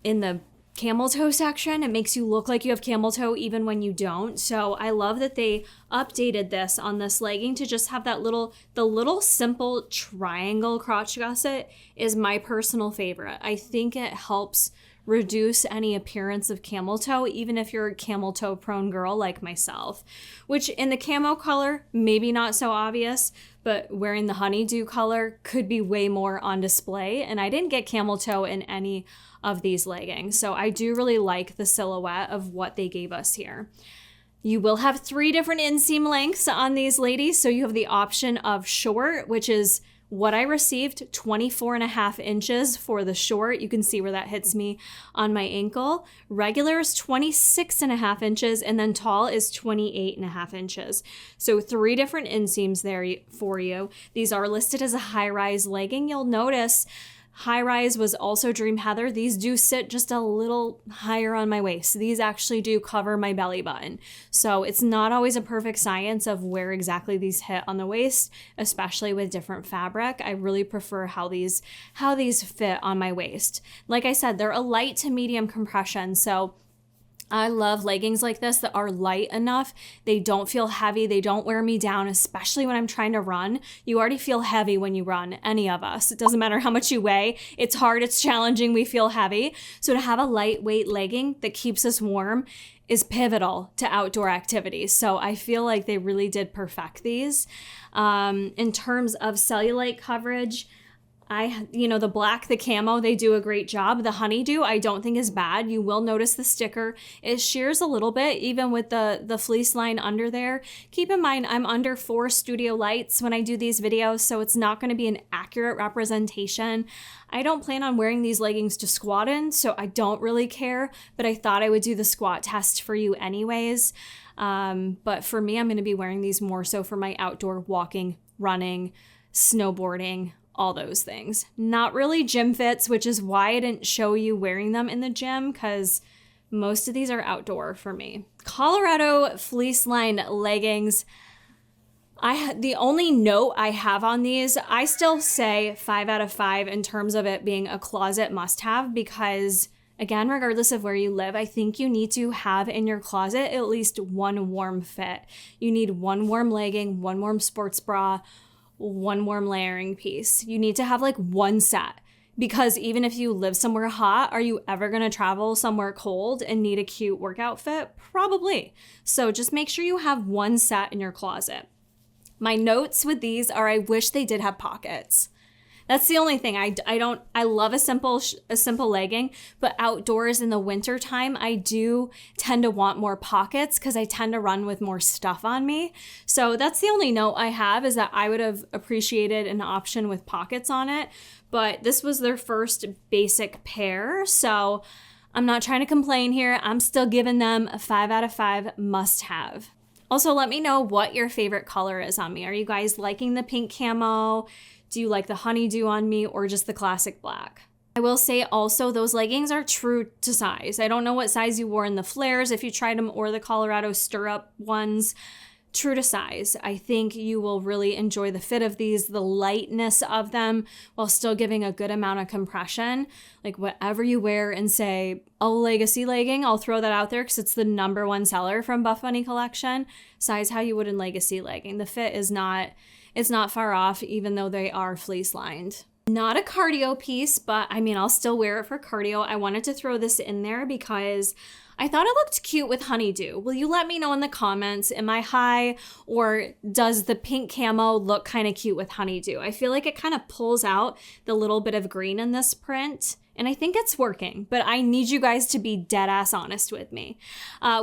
In the camel toe section, it makes you look like you have camel toe even when you don't. So I love that they updated this on this legging to just have that the little simple triangle crotch gusset is my personal favorite. I think it helps reduce any appearance of camel toe, even if you're a camel toe prone girl like myself, which in the camo color, maybe not so obvious, but wearing the honeydew color could be way more on display. And I didn't get camel toe in any of these leggings. So I do really like the silhouette of what they gave us here. You will have 3 different inseam lengths on these ladies. So you have the option of short, which is what I received, 24.5 inches for the short. You can see where that hits me on my ankle. Regular is 26.5 inches, and then tall is 28.5 inches. So 3 different inseams there for you. These are listed as a high-rise legging. You'll notice high-rise was also Dream Heather. These do sit just a little higher on my waist. These actually do cover my belly button. So it's not always a perfect science of where exactly these hit on the waist, especially with different fabric. I really prefer how these fit on my waist. Like I said, they're a light to medium compression. So I love leggings like this that are light enough. They don't feel heavy. They don't wear me down, especially when I'm trying to run. You already feel heavy when you run, any of us. It doesn't matter how much you weigh. It's hard, it's challenging, we feel heavy. So to have a lightweight legging that keeps us warm is pivotal to outdoor activities. So I feel like they really did perfect these. In terms of cellulite coverage, the black, the camo, they do a great job. The Honeydew, I don't think is bad. You will notice the sticker. It shears a little bit, even with the fleece line under there. Keep in mind, I'm under 4 studio lights when I do these videos, so it's not going to be an accurate representation. I don't plan on wearing these leggings to squat in, so I don't really care, but I thought I would do the squat test for you anyways. But for me, I'm going to be wearing these more so for my outdoor walking, running, snowboarding, all those things. Not really gym fits, which is why I didn't show you wearing them in the gym, because most of these are outdoor for me. Colorado fleece lined leggings. The only note I have on these, I still say 5 out of 5 in terms of it being a closet must-have, because again, regardless of where you live, I think you need to have in your closet at least one warm fit. You need one warm legging, one warm sports bra, one warm layering piece. You need to have like one set, because even if you live somewhere hot, are you ever going to travel somewhere cold and need a cute workout fit? Probably. So just make sure you have one set in your closet. My notes with these are, I wish they did have pockets. That's the only thing. I love a simple legging, but outdoors in the winter time, I do tend to want more pockets because I tend to run with more stuff on me. So that's the only note I have, is that I would have appreciated an option with pockets on it, but this was their first basic pair. So I'm not trying to complain here. I'm still giving them a 5 out of 5 must have. Also, let me know what your favorite color is on me. Are you guys liking the pink camo? Do you like the Honeydew on me, or just the classic black? I will say also, those leggings are true to size. I don't know what size you wore in the flares, if you tried them, or the Colorado stirrup ones. True to size. I think you will really enjoy the fit of these, the lightness of them, while still giving a good amount of compression. Like whatever you wear and say, a legacy legging, I'll throw that out there because it's the #1 seller from Buff Bunny collection. Size how you would in legacy legging. The fit is it's not far off, even though they are fleece lined. Not a cardio piece, but I mean, I'll still wear it for cardio. I wanted to throw this in there because I thought it looked cute with Honeydew. Will you let me know in the comments, am I high, or does the pink camo look kind of cute with Honeydew? I feel like it kind of pulls out the little bit of green in this print, and I think it's working, but I need you guys to be dead ass honest with me.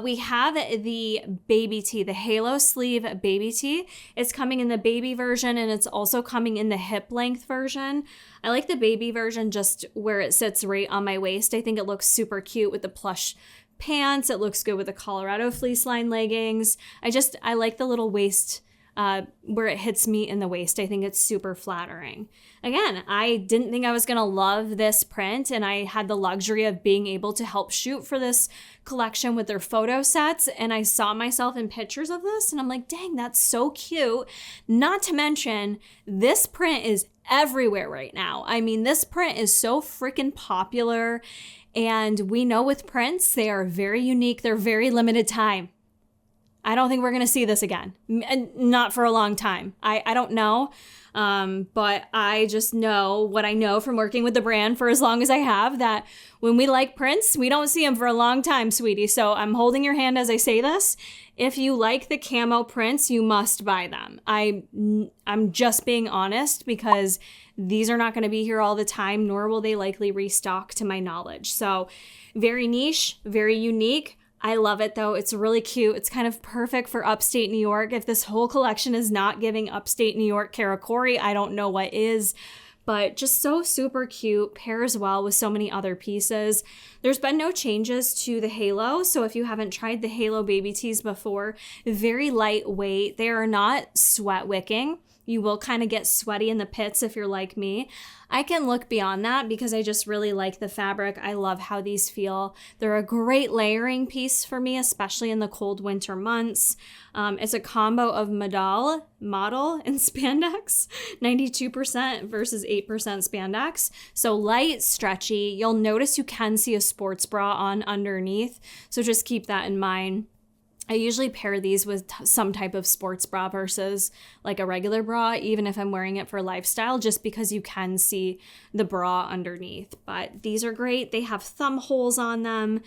We have the baby tee, the halo sleeve baby tee. It's coming in the baby version, and it's also coming in the hip length version. I like the baby version just where it sits right on my waist. I think it looks super cute with the plush pants. It looks good with the Colorado fleece line leggings. I like the little waist where it hits me in the waist. I think it's super flattering. Again, I didn't think I was gonna love this print, and I had the luxury of being able to help shoot for this collection with their photo sets, and I saw myself in pictures of this, and I'm like, dang, that's so cute. Not to mention, this print is everywhere right now. I mean, this print is so freaking popular, and we know with prints, they are very unique. They're very limited time. I don't think we're going to see this again. Not for a long time. I don't know. But I just know what I know from working with the brand for as long as I have, that when we like prints, we don't see them for a long time, sweetie. So I'm holding your hand as I say this. If you like the camo prints, you must buy them. I'm just being honest, because these are not going to be here all the time, nor will they likely restock to my knowledge. So very niche, very unique. I love it though. It's really cute. It's kind of perfect for upstate New York. If this whole collection is not giving upstate New York Karakuri, I don't know what is. But just so super cute, pairs well with so many other pieces. There's been no changes to the halo, so if you haven't tried the halo baby tees before, very lightweight. They are not sweat wicking. You will kind of get sweaty in the pits if you're like me. I can look beyond that because I just really like the fabric. I love how these feel. They're a great layering piece for me, especially in the cold winter months. It's a combo of modal and spandex, 92% versus 8% spandex. So light, stretchy. You'll notice you can see a sports bra on underneath. So just keep that in mind. I usually pair these with some type of sports bra versus like a regular bra, even if I'm wearing it for lifestyle, just because you can see the bra underneath. But these are great. They have thumb holes on them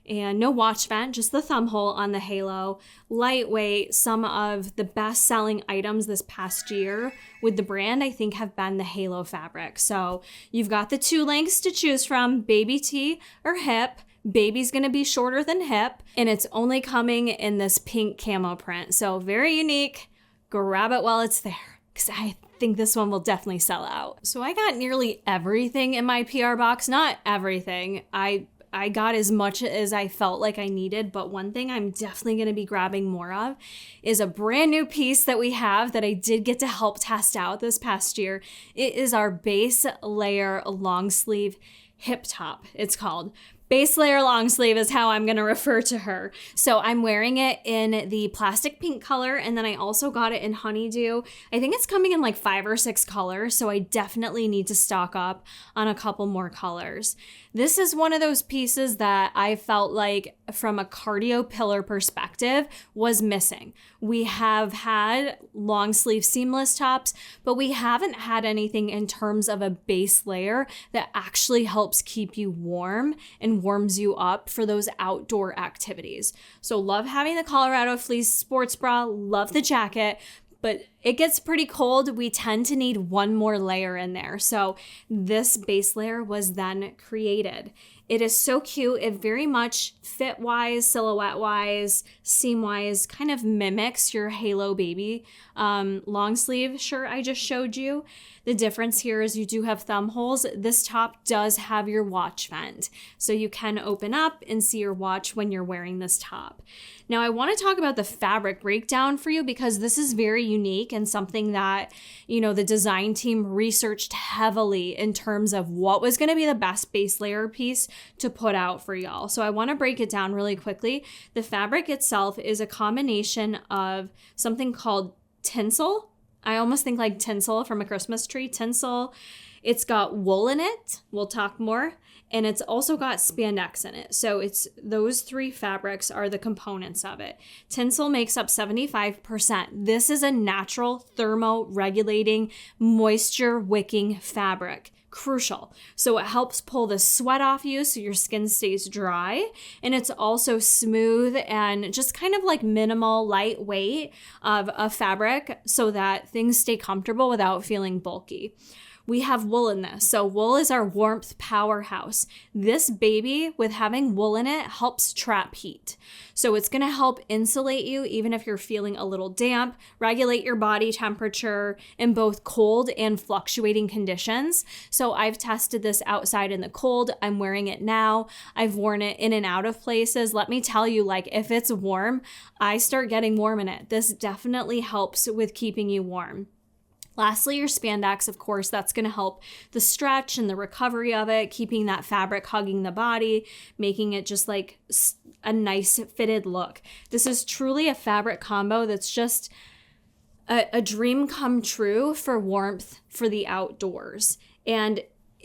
and no watch vent, just the thumb hole on the halo. Lightweight. Some of the best selling items this past year with the brand, I think, have been the halo fabric. So you've got the 2 lengths to choose from, baby tee or hip. Baby's gonna be shorter than hip, and it's only coming in this pink camo print. So very unique. Grab it while it's there, because I think this one will definitely sell out. So I got nearly everything in my PR box. Not everything. I got as much as I felt like I needed, but one thing I'm definitely going to be grabbing more of is a brand new piece that we have that I did get to help test out this past year. It is our base layer long sleeve hip top, it's called. Base layer long sleeve is how I'm going to refer to her. So I'm wearing it in the plastic pink color, and then I also got it in Honeydew. I think it's coming in like 5 or 6 colors, so I definitely need to stock up on a couple more colors. This is one of those pieces that I felt like from a cardio pillar perspective was missing. We have had long sleeve seamless tops, but we haven't had anything in terms of a base layer that actually helps keep you warm and warms you up for those outdoor activities. So love having the Colorado Fleece sports bra, love the jacket, but it gets pretty cold. We tend to need one more layer in there. So this base layer was then created. It is so cute. It very much fit-wise, silhouette-wise, seam-wise kind of mimics your Halo Baby long sleeve shirt I just showed you. The difference here is you do have thumb holes. This top does have your watch vent, so you can open up and see your watch when you're wearing this top. Now, I want to talk about the fabric breakdown for you because this is very unique and something that, you know, the design team researched heavily in terms of what was going to be the best base layer piece to put out for y'all. So I want to break it down really quickly. The fabric itself is a combination of something called tinsel. I almost think like tinsel from a Christmas tree. Tinsel. It's got wool in it. We'll talk more. And it's also got spandex in it. So it's those 3 fabrics are the components of it. Tinsel makes up 75%. This is a natural thermo-regulating, moisture-wicking fabric. Crucial. So it helps pull the sweat off you so your skin stays dry. And it's also smooth and just kind of like minimal, lightweight of a fabric so that things stay comfortable without feeling bulky. We have wool in this. So wool is our warmth powerhouse. This baby, with having wool in it, helps trap heat. So it's going to help insulate you even if you're feeling a little damp, regulate your body temperature in both cold and fluctuating conditions. So I've tested this outside in the cold. I'm wearing it now. I've worn it in and out of places. Let me tell you, like if it's warm, I start getting warm in it. This definitely helps with keeping you warm. Lastly, your spandex, of course, that's going to help the stretch and the recovery of it, keeping that fabric hugging the body, making it just like a nice fitted look. This is truly a fabric combo that's just a dream come true for warmth for the outdoors and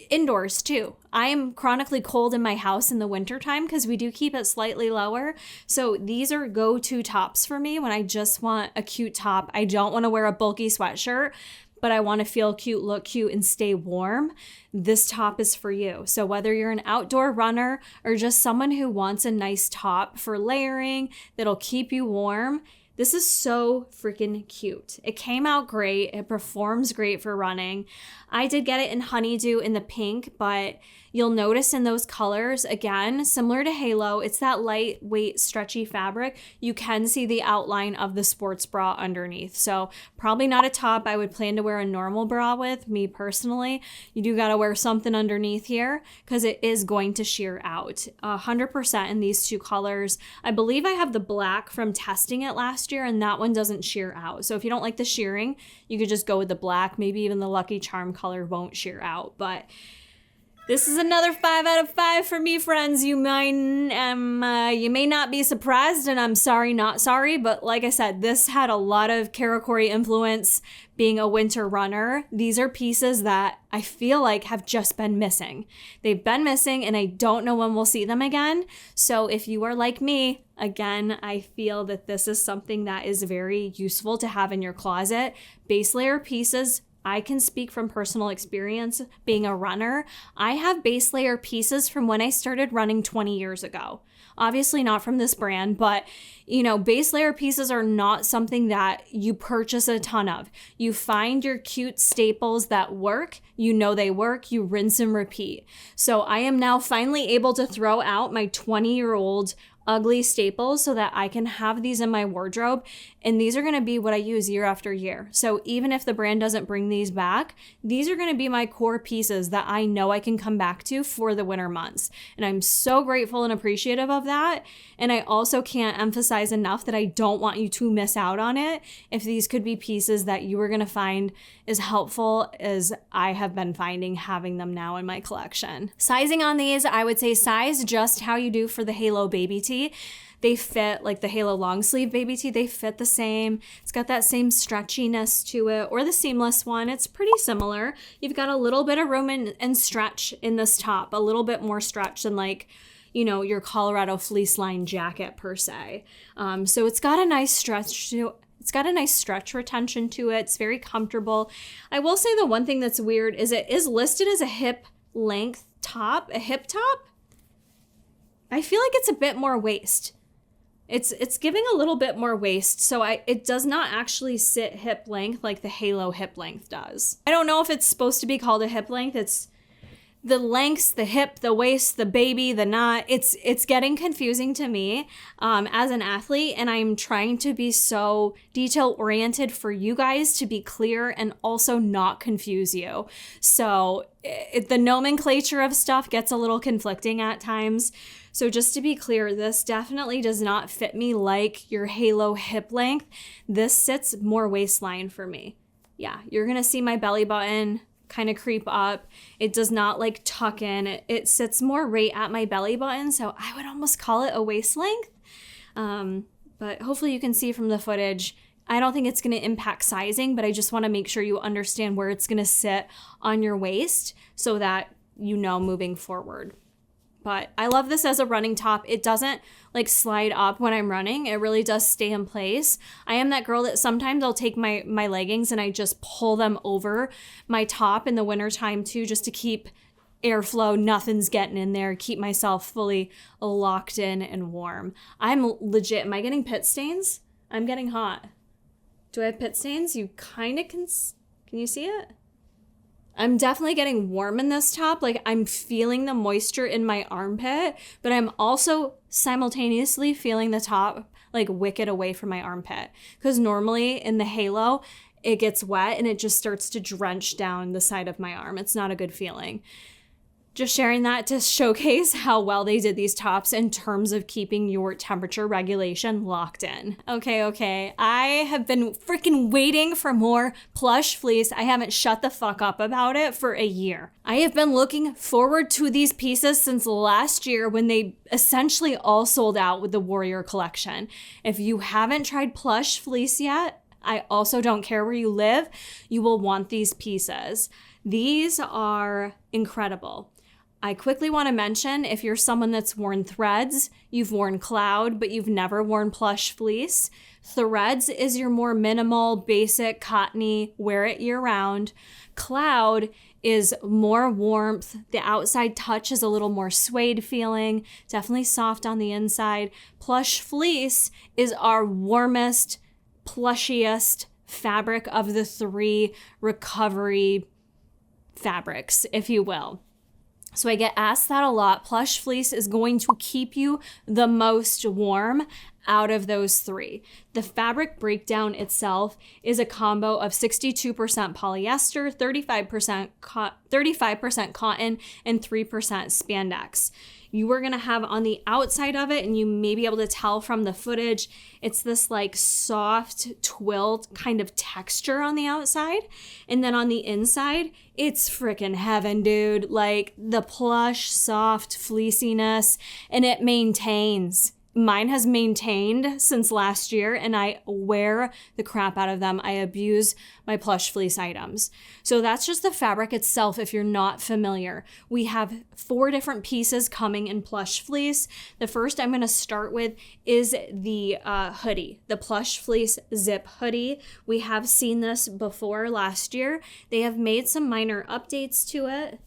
indoors too. I am chronically cold in my house in the wintertime because we do keep it slightly lower. So these are go-to tops for me when I just want a cute top. I don't want to wear a bulky sweatshirt, but I want to feel cute, look cute, and stay warm. This top is for you. So whether you're an outdoor runner or just someone who wants a nice top for layering that'll keep you warm, this is so freaking cute. It came out great. It performs great for running. I did get it in Honeydew in the pink, but you'll notice in those colors, again, similar to Halo, it's that lightweight, stretchy fabric. You can see the outline of the sports bra underneath. So probably not a top I would plan to wear a normal bra with, me personally. You do gotta wear something underneath here because it is going to sheer out. 100% in these 2 colors. I believe I have the black from testing it last last year, and that one doesn't sheer out. So if you don't like the shearing, you could just go with the black. Maybe even the Lucky Charm color won't sheer out. But this is another 5 out of 5 for me, friends. You may not be surprised, and I'm sorry, not sorry. But like I said, this had a lot of Karakuri influence being a winter runner. These are pieces that I feel like have just been missing. They've been missing, and I don't know when we'll see them again. So if you are like me, again, I feel that this is something that is very useful to have in your closet. Base layer pieces, I can speak from personal experience being a runner. I have base layer pieces from when I started running 20 years ago. Obviously not from this brand, but base layer pieces are not something that you purchase a ton of. You find your cute staples that work, they work, you rinse and repeat. So I am now finally able to throw out my 20-year-old ugly staples so that I can have these in my wardrobe, and these are going to be what I use year after year. So even if the brand doesn't bring these back, these are going to be my core pieces that I know I can come back to for the winter months. And I'm so grateful and appreciative of that. And I also can't emphasize enough that I don't want you to miss out on it if these could be pieces that you are going to find as helpful as I have been finding having them now in my collection. Sizing on these, I would say size just how you do for the Halo baby tee. They fit like the Halo long sleeve baby tee. They fit the same. It's got that same stretchiness to it, or the seamless one. It's pretty similar. You've got a little bit of room and stretch in this top, a little bit more stretch than your Colorado fleece line jacket per se. So it's got a nice stretch to it. It's got a nice stretch retention to it. It's very comfortable. I will say the one thing that's weird is it is listed as a hip length top, a hip top. I feel like it's a bit more waist. It's giving a little bit more waist, so it does not actually sit hip length like the Halo hip length does. I don't know if it's supposed to be called a hip length. It's the lengths, the hip, the waist, the baby, the knot. It's getting confusing to me as an athlete, and I'm trying to be so detail oriented for you guys to be clear and also not confuse you. So the nomenclature of stuff gets a little conflicting at times. So just to be clear, this definitely does not fit me like your Halo hip length. This sits more waistline for me. Yeah, you're gonna see my belly button kind of creep up. It does not tuck in. It sits more right at my belly button, so I would almost call it a waist length. But hopefully you can see from the footage, I don't think it's going to impact sizing, but I just want to make sure you understand where it's going to sit on your waist so that moving forward. But I love this as a running top. It doesn't slide up when I'm running. It really does stay in place. I am that girl that sometimes I'll take my leggings and I just pull them over my top in the wintertime too, just to keep airflow, nothing's getting in there, keep myself fully locked in and warm. I'm legit, am I getting pit stains? I'm getting hot. Do I have pit stains? You kind of can you see it? I'm definitely getting warm in this top. I'm feeling the moisture in my armpit, but I'm also simultaneously feeling the top wick it away from my armpit. Because normally in the Halo, it gets wet and it just starts to drench down the side of my arm. It's not a good feeling. Just sharing that to showcase how well they did these tops in terms of keeping your temperature regulation locked in. Okay. I have been freaking waiting for more Plush fleece. I haven't shut the fuck up about it for a year. I have been looking forward to these pieces since last year when they essentially all sold out with the Warrior collection. If you haven't tried Plush fleece yet, I also don't care where you live, you will want these pieces. These are incredible. I quickly want to mention, if you're someone that's worn Threads, you've worn Cloud, but you've never worn Plush fleece, Threads is your more minimal, basic, cottony, wear it year round. Cloud is more warmth. The outside touch is a little more suede feeling, definitely soft on the inside. Plush fleece is our warmest, plushiest fabric of the three recovery fabrics, if you will. So I get asked that a lot. Plush fleece is going to keep you the most warm out of those three. The fabric breakdown itself is a combo of 62% polyester, 35% cotton, and 3% spandex. You are gonna have on the outside of it, and you may be able to tell from the footage, it's this like soft twill kind of texture on the outside. And then on the inside, it's freaking heaven, dude. Like the plush, soft fleeciness, and it maintains. Mine has maintained since last year, and I wear the crap out of them. I abuse my plush fleece items. So that's just the fabric itself if you're not familiar. We have 4 different pieces coming in plush fleece. The first I'm going to start with is the hoodie, the plush fleece zip hoodie. We have seen this before last year. They have made some minor updates to it.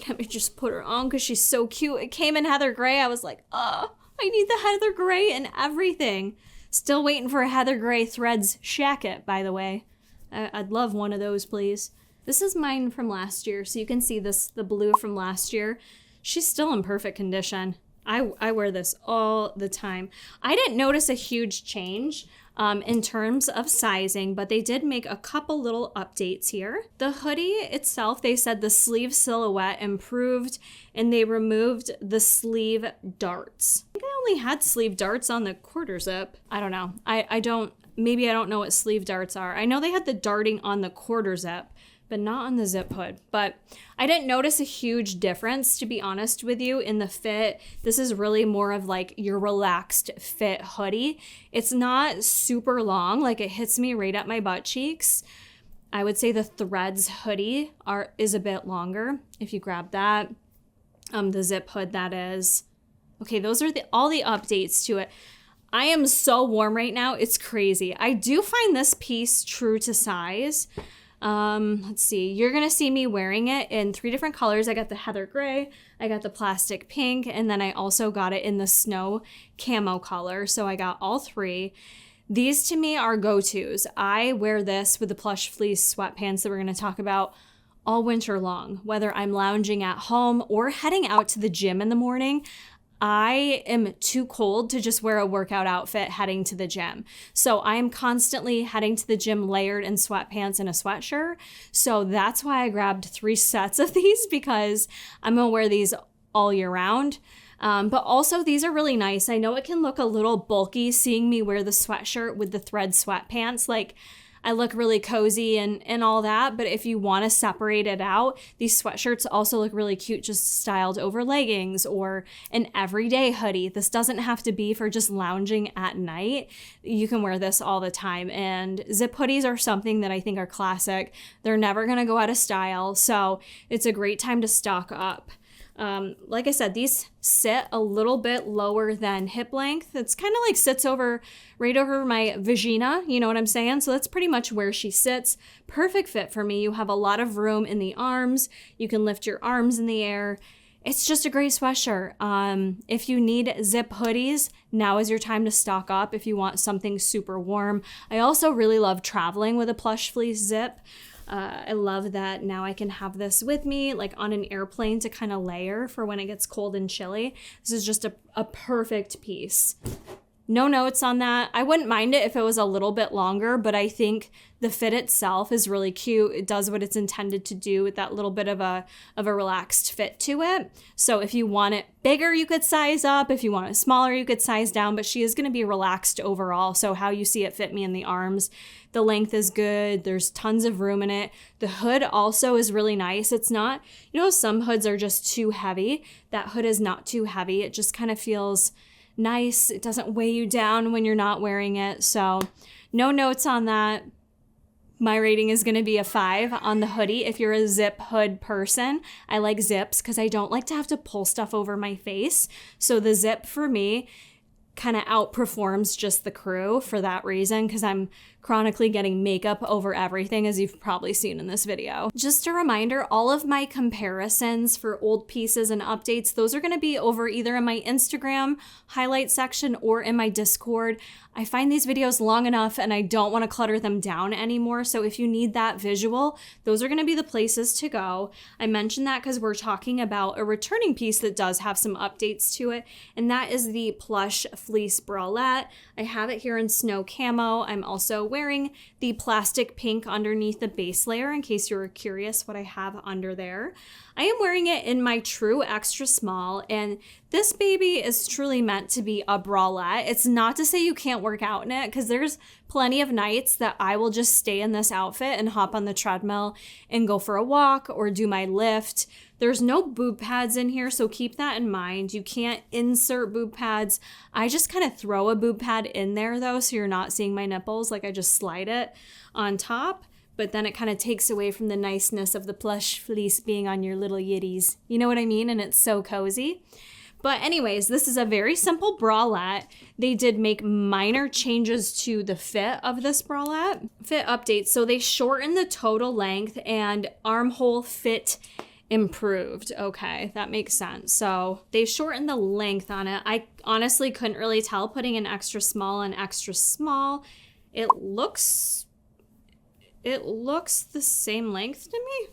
Let me just put her on because she's so cute. It came in heather gray. I was like, oh, I need the heather gray and everything. Still waiting for a heather gray threads shacket, by the way. I'd love one of those, please. This is mine from last year, so you can see this, the blue from last year. She's still in perfect condition. I wear this all the time. I didn't notice a huge change in terms of sizing, but they did make a couple little updates here. The hoodie itself, they said the sleeve silhouette improved and they removed the sleeve darts. I think I only had sleeve darts on the quarter zip. I don't know. Maybe I don't know what sleeve darts are. I know they had the darting on the quarter zip, but not on the zip hood. But I didn't notice a huge difference, to be honest with you, in the fit. This is really more of like your relaxed fit hoodie. It's not super long, like it hits me right at my butt cheeks. I would say the threads hoodie is a bit longer. If you grab that, the zip hood that is. Okay, those are all the updates to it. I am so warm right now, it's crazy. I do find this piece true to size. Let's see, you're gonna see me wearing it in 3 different colors. I got the heather gray, I got the plastic pink, and then I also got it in the snow camo color. So I got all 3. These to me are go-tos. I wear this with the plush fleece sweatpants that we're gonna talk about all winter long, whether I'm lounging at home or heading out to the gym in the morning. I am too cold to just wear a workout outfit heading to the gym. So I am constantly heading to the gym layered in sweatpants and a sweatshirt. So that's why I grabbed 3 sets of these, because I'm gonna wear these all year round. But also these are really nice. I know it can look a little bulky seeing me wear the sweatshirt with the thread sweatpants. Like I look really cozy and all that, but if you want to separate it out, these sweatshirts also look really cute just styled over leggings or an everyday hoodie. This doesn't have to be for just lounging at night. You can wear this all the time, and zip hoodies are something that I think are classic. They're never going to go out of style, so it's a great time to stock up. Like I said, these sit a little bit lower than hip length. It's kind of like sits right over my vagina, you know what I'm saying? So that's pretty much where she sits. Perfect fit for me. You have a lot of room in the arms. You can lift your arms in the air. It's just a great sweatshirt. If you need zip hoodies, now is your time to stock up if you want something super warm. I also really love traveling with a plush fleece zip. I love that now I can have this with me like on an airplane to kind of layer for when it gets cold and chilly. This is just a perfect piece. No notes on that. I wouldn't mind it if it was a little bit longer, but I think the fit itself is really cute. It does what it's intended to do with that little bit of a relaxed fit to it. So if you want it bigger, you could size up. If you want it smaller, you could size down, but she is going to be relaxed overall. So how you see it fit me in the arms, the length is good. There's tons of room in it. The hood also is really nice. It's not, some hoods are just too heavy. That hood is not too heavy. It just kind of feels nice. It doesn't weigh you down when you're not wearing it. So no notes on that. My rating is going to be a 5 on the hoodie if you're a zip hood person. I like zips because I don't like to have to pull stuff over my face. So the zip for me kind of outperforms just the crew for that reason, because I'm chronically getting makeup over everything, as you've probably seen in this video. Just a reminder, all of my comparisons for old pieces and updates, those are gonna be over either in my Instagram highlight section or in my Discord. I find these videos long enough and I don't wanna clutter them down anymore. So if you need that visual, those are gonna be the places to go. I mentioned that because we're talking about a returning piece that does have some updates to it, and that is the Plush Fleece Bralette. I have it here in snow camo. I'm also wearing the plastic pink underneath the base layer in case you were curious what I have under there. I am wearing it in my true extra small, and this baby is truly meant to be a bralette. It's not to say you can't work out in it, because there's plenty of nights that I will just stay in this outfit and hop on the treadmill and go for a walk or do my lift. There's no boob pads in here, so keep that in mind. You can't insert boob pads. I just kind of throw a boob pad in there though, so you're not seeing my nipples. Like I just slide it on top, but then it kind of takes away from the niceness of the plush fleece being on your little yitties. You know what I mean? And it's so cozy. But anyways, this is a very simple bralette. They did make minor changes to the fit of this bralette. Fit updates. So they shortened the total length and armhole fit improved. Okay, that makes sense. So they shortened the length on it. I honestly couldn't really tell putting an extra small and extra small. It looks the same length to me.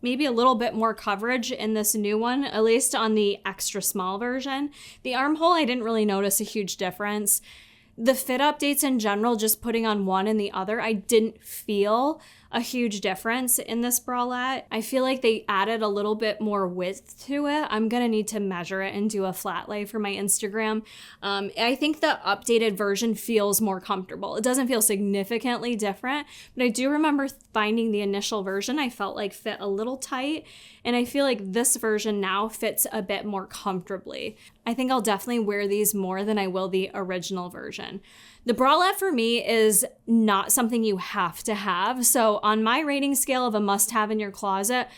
Maybe a little bit more coverage in this new one, at least on the extra small version. The armhole, I didn't really notice a huge difference. The fit updates in general, just putting on one and the other, I didn't feel a huge difference in this bralette. I feel like they added a little bit more width to it. I'm gonna need to measure it and do a flat lay for my Instagram. I think the updated version feels more comfortable. It doesn't feel significantly different, but I do remember finding the initial version I felt like fit a little tight, and I feel like this version now fits a bit more comfortably. I think I'll definitely wear these more than I will the original version. The bralette for me is not something you have to have. So on my rating scale of a must-have in your closet,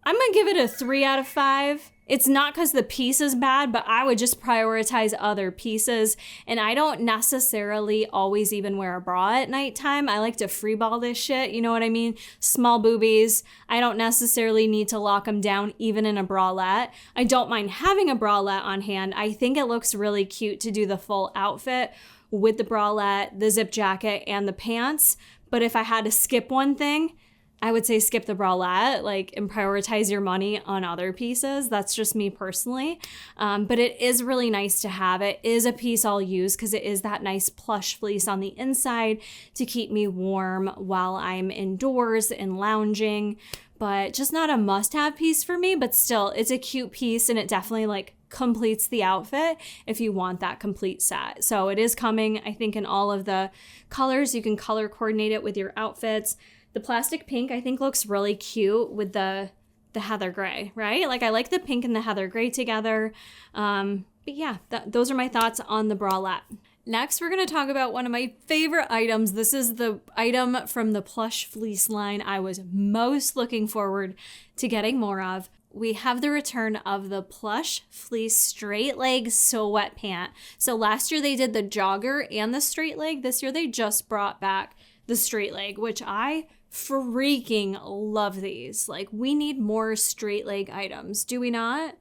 I'm gonna give it a 3 out of 5. It's not because the piece is bad, but I would just prioritize other pieces. And I don't necessarily always even wear a bra at nighttime. I like to freeball this shit, you know what I mean? Small boobies. I don't necessarily need to lock them down even in a bralette. I don't mind having a bralette on hand. I think it looks really cute to do the full outfit with the bralette, the zip jacket, and the pants. But if I had to skip one thing, I would say skip the bralette, like, and prioritize your money on other pieces. That's just me personally. But it is really nice to have. It is a piece I'll use because it is that nice plush fleece on the inside to keep me warm while I'm indoors and lounging. But just not a must-have piece for me, but still, it's a cute piece, and it definitely like completes the outfit if you want that complete set. So it is coming, I think, in all of the colors. You can color coordinate it with your outfits. The plastic pink, I think, looks really cute with the heather gray, right? Like, I like the pink and the heather gray together. But yeah, those are my thoughts on the bralette. Next, we're going to talk about one of my favorite items. This is the item from the Plush Fleece line I was most looking forward to getting more of. We have the return of the Plush Fleece straight leg sweatpant. So last year they did the jogger and the straight leg. This year they just brought back the straight leg, which I freaking love these. Like, we need more straight leg items, do we not?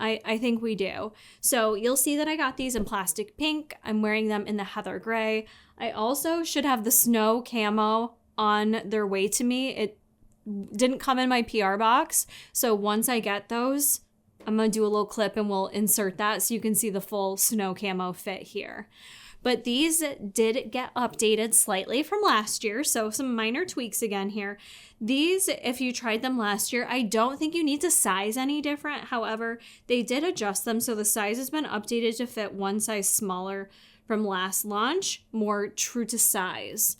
I think we do. So you'll see that I got these in plastic pink. I'm wearing them in the heather gray. I also should have the snow camo on their way to me. It didn't come in my PR box. So once I get those, I'm going to do a little clip and we'll insert that so you can see the full snow camo fit here. But these did get updated slightly from last year, so some minor tweaks again here. These, if you tried them last year, I don't think you need to size any different. However, they did adjust them, so the size has been updated to fit one size smaller from last launch, more true to size.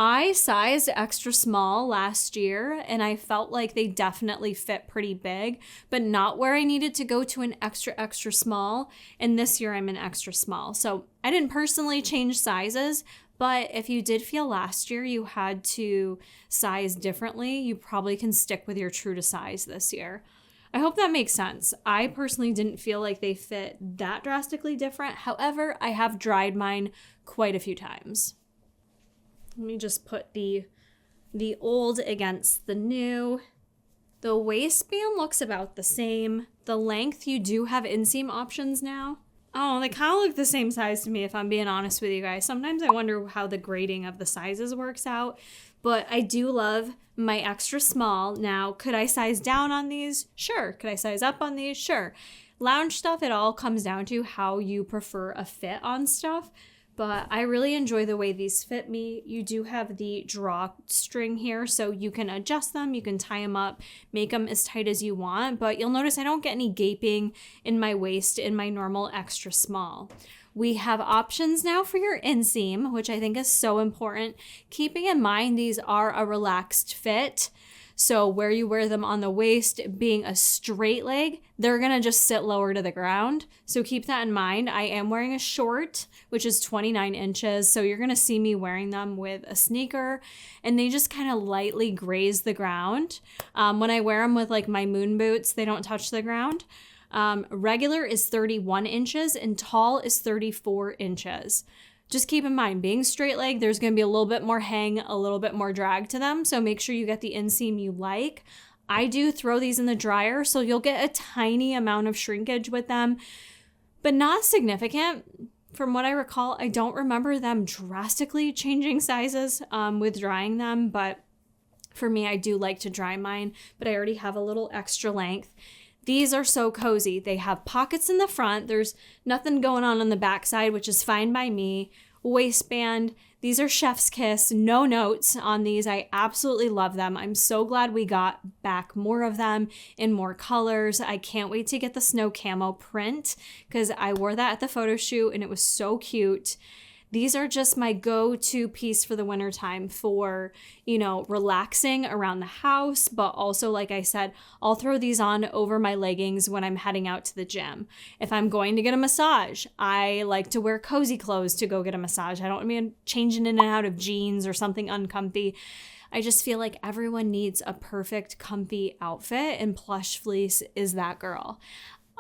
I sized extra small last year and I felt like they definitely fit pretty big, but not where I needed to go to an extra small. And this year I'm an extra small. So I didn't personally change sizes, but if you did feel last year you had to size differently, you probably can stick with your true to size this year. I hope that makes sense. I personally didn't feel like they fit that drastically different. However, I have dried mine quite a few times. Let me just put the old against the new. The waistband looks about the same. The length, you do have inseam options now. Oh, they kind of look the same size to me, if I'm being honest with you guys. Sometimes I wonder how the grading of the sizes works out, but I do love my extra small. Now, could I size down on these? Sure. Could I size up on these? Sure. Lounge stuff, it all comes down to how you prefer a fit on stuff, but I really enjoy the way these fit me. You do have the drawstring here, so you can adjust them, you can tie them up, make them as tight as you want, but you'll notice I don't get any gaping in my waist in my normal extra small. We have options now for your inseam, which I think is so important. Keeping in mind these are a relaxed fit, so where you wear them on the waist, being a straight leg, they're gonna just sit lower to the ground. So keep that in mind. I am wearing a short, which is 29 inches. So you're gonna see me wearing them with a sneaker, and they just kind of lightly graze the ground. When I wear them with like my moon boots, they don't touch the ground. Regular is 31 inches and tall is 34 inches. Just keep in mind, being straight leg, there's going to be a little bit more hang, a little bit more drag to them. So make sure you get the inseam you like. I do throw these in the dryer, so you'll get a tiny amount of shrinkage with them, but not significant. From what I recall, I don't remember them drastically changing sizes with drying them, but for me, I do like to dry mine, but I already have a little extra length. These are so cozy. They have pockets in the front. There's nothing going on the backside, which is fine by me. Waistband. These are chef's kiss. No notes on these. I absolutely love them. I'm so glad we got back more of them in more colors. I can't wait to get the snow camo print because I wore that at the photo shoot and it was so cute. These are just my go-to piece for the wintertime for, relaxing around the house. But also, like I said, I'll throw these on over my leggings when I'm heading out to the gym. If I'm going to get a massage, I like to wear cozy clothes to go get a massage. I don't mean changing in and out of jeans or something uncomfy. I just feel like everyone needs a perfect comfy outfit, and Plush Fleece is that girl.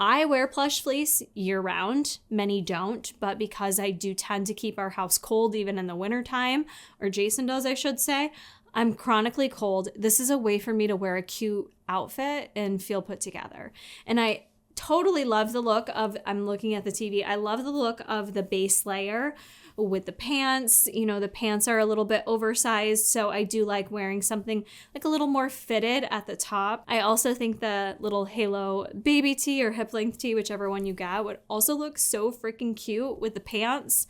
I wear Plush Fleece year round. Many don't, but because I do tend to keep our house cold even in the wintertime, or Jason does, I should say, I'm chronically cold. This is a way for me to wear a cute outfit and feel put together. And I totally love the look of, I'm looking at the TV, I love the look of the base layer with the pants. The pants are a little bit oversized, so I do like wearing something like a little more fitted at the top. I also think the little halo baby tee or hip length tee, whichever one you got, would also look so freaking cute with the pants.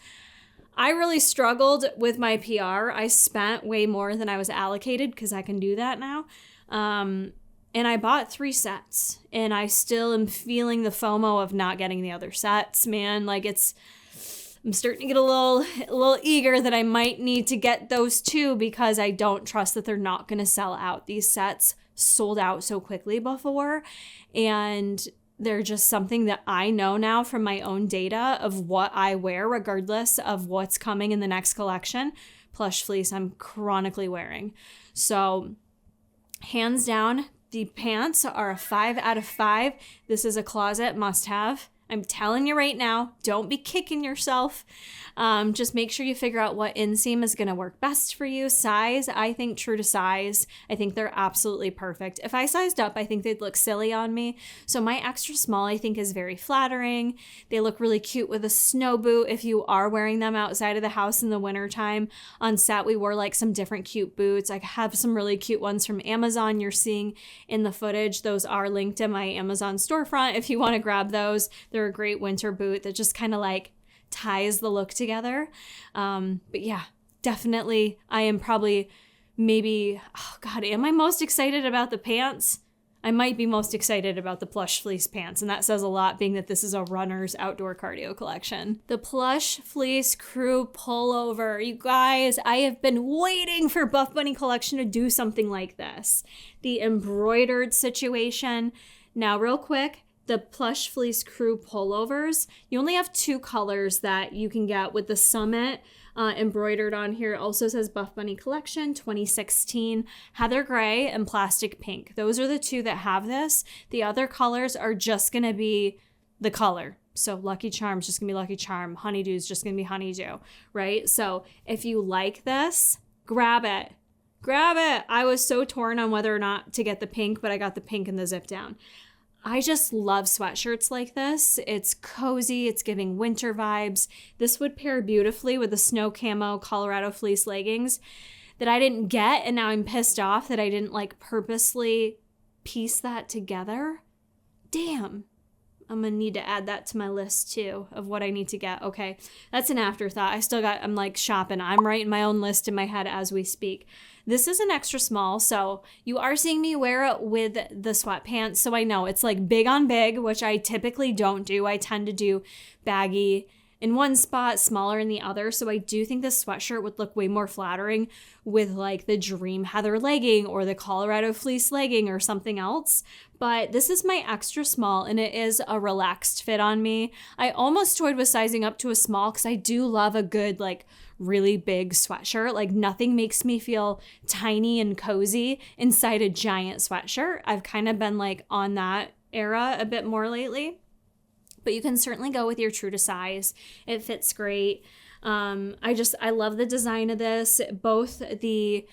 I really struggled with my PR. I spent way more than I was allocated because I can do that now. And I bought 3 sets, and I still am feeling the FOMO of not getting the other sets, man. I'm starting to get a little eager that I might need to get those too, because I don't trust that they're not going to sell out. These sets sold out so quickly before, and they're just something that I know now from my own data of what I wear, regardless of what's coming in the next collection. Plush Fleece, I'm chronically wearing. So hands down, the pants are a 5 out of 5. This is a closet must-have. I'm telling you right now, don't be kicking yourself. Just make sure you figure out what inseam is going to work best for you. Size, I think true to size. I think they're absolutely perfect. If I sized up, I think they'd look silly on me. So my extra small, I think, is very flattering. They look really cute with a snow boot if you are wearing them outside of the house in the wintertime. On set, we wore some different cute boots. I have some really cute ones from Amazon you're seeing in the footage. Those are linked in my Amazon storefront if you want to grab those. They're a great winter boot that just kind of ties the look together. But yeah, definitely I am probably am I most excited about the pants? I might be most excited about the Plush Fleece pants, and that says a lot, being that this is a runner's outdoor cardio collection. The Plush Fleece Crew Pullover. You guys, I have been waiting for Buff Bunny collection to do something like this. The embroidered situation. Now, real quick, the Plush Fleece Crew pullovers, you only have 2 colors that you can get with the Summit embroidered on here. It also says Buff Bunny Collection 2016, Heather Gray and Plastic Pink. Those are the 2 that have this. The other colors are just going to be the color. So Lucky Charm's just going to be Lucky Charm. Honeydew is just going to be Honeydew, right? So if you like this, grab it. Grab it. I was so torn on whether or not to get the pink, but I got the pink and the zip down. I just love sweatshirts like this. It's cozy. It's giving winter vibes. This would pair beautifully with the snow camo Colorado fleece leggings that I didn't get, and now I'm pissed off that I didn't like purposely piece that together. Damn. I'm gonna need to add that to my list too of what I need to get. Okay, that's an afterthought. I'm like shopping. I'm writing my own list in my head as we speak. This is an extra small, so you are seeing me wear it with the sweatpants. So I know it's like big on big, which I typically don't do. I tend to do baggy in one spot, smaller in the other. So I do think this sweatshirt would look way more flattering with like the Dream Heather legging or the Colorado fleece legging or something else. But this is my extra small and it is a relaxed fit on me. I almost toyed with sizing up to a small because I do love a good like really big sweatshirt. Like nothing makes me feel tiny and cozy inside a giant sweatshirt. I've kind of been like on that era a bit more lately. But you can certainly go with your true to size. It fits great. I love the design of this. Both the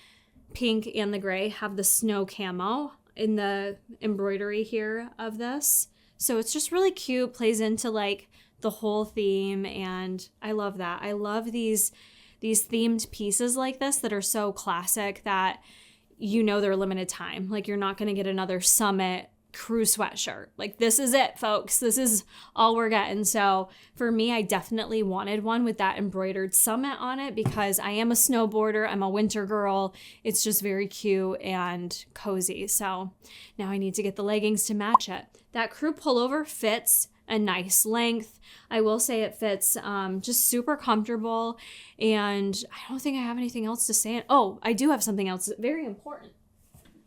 pink and the gray have the snow camo in the embroidery here of this. So it's just really cute, plays into like the whole theme, and I love that. I love these themed pieces like this that are so classic that you know they're limited time. Like you're not going to get another Summit crew sweatshirt. Like this is it, folks. This is all we're getting. So for me, I definitely wanted one with that embroidered Summit on it because I am a snowboarder. I'm a winter girl. It's just very cute and cozy. So now I need to get the leggings to match it. That crew pullover fits a nice length. I will say it fits just super comfortable, and I don't think I have anything else to say. Oh, I do have something else very important.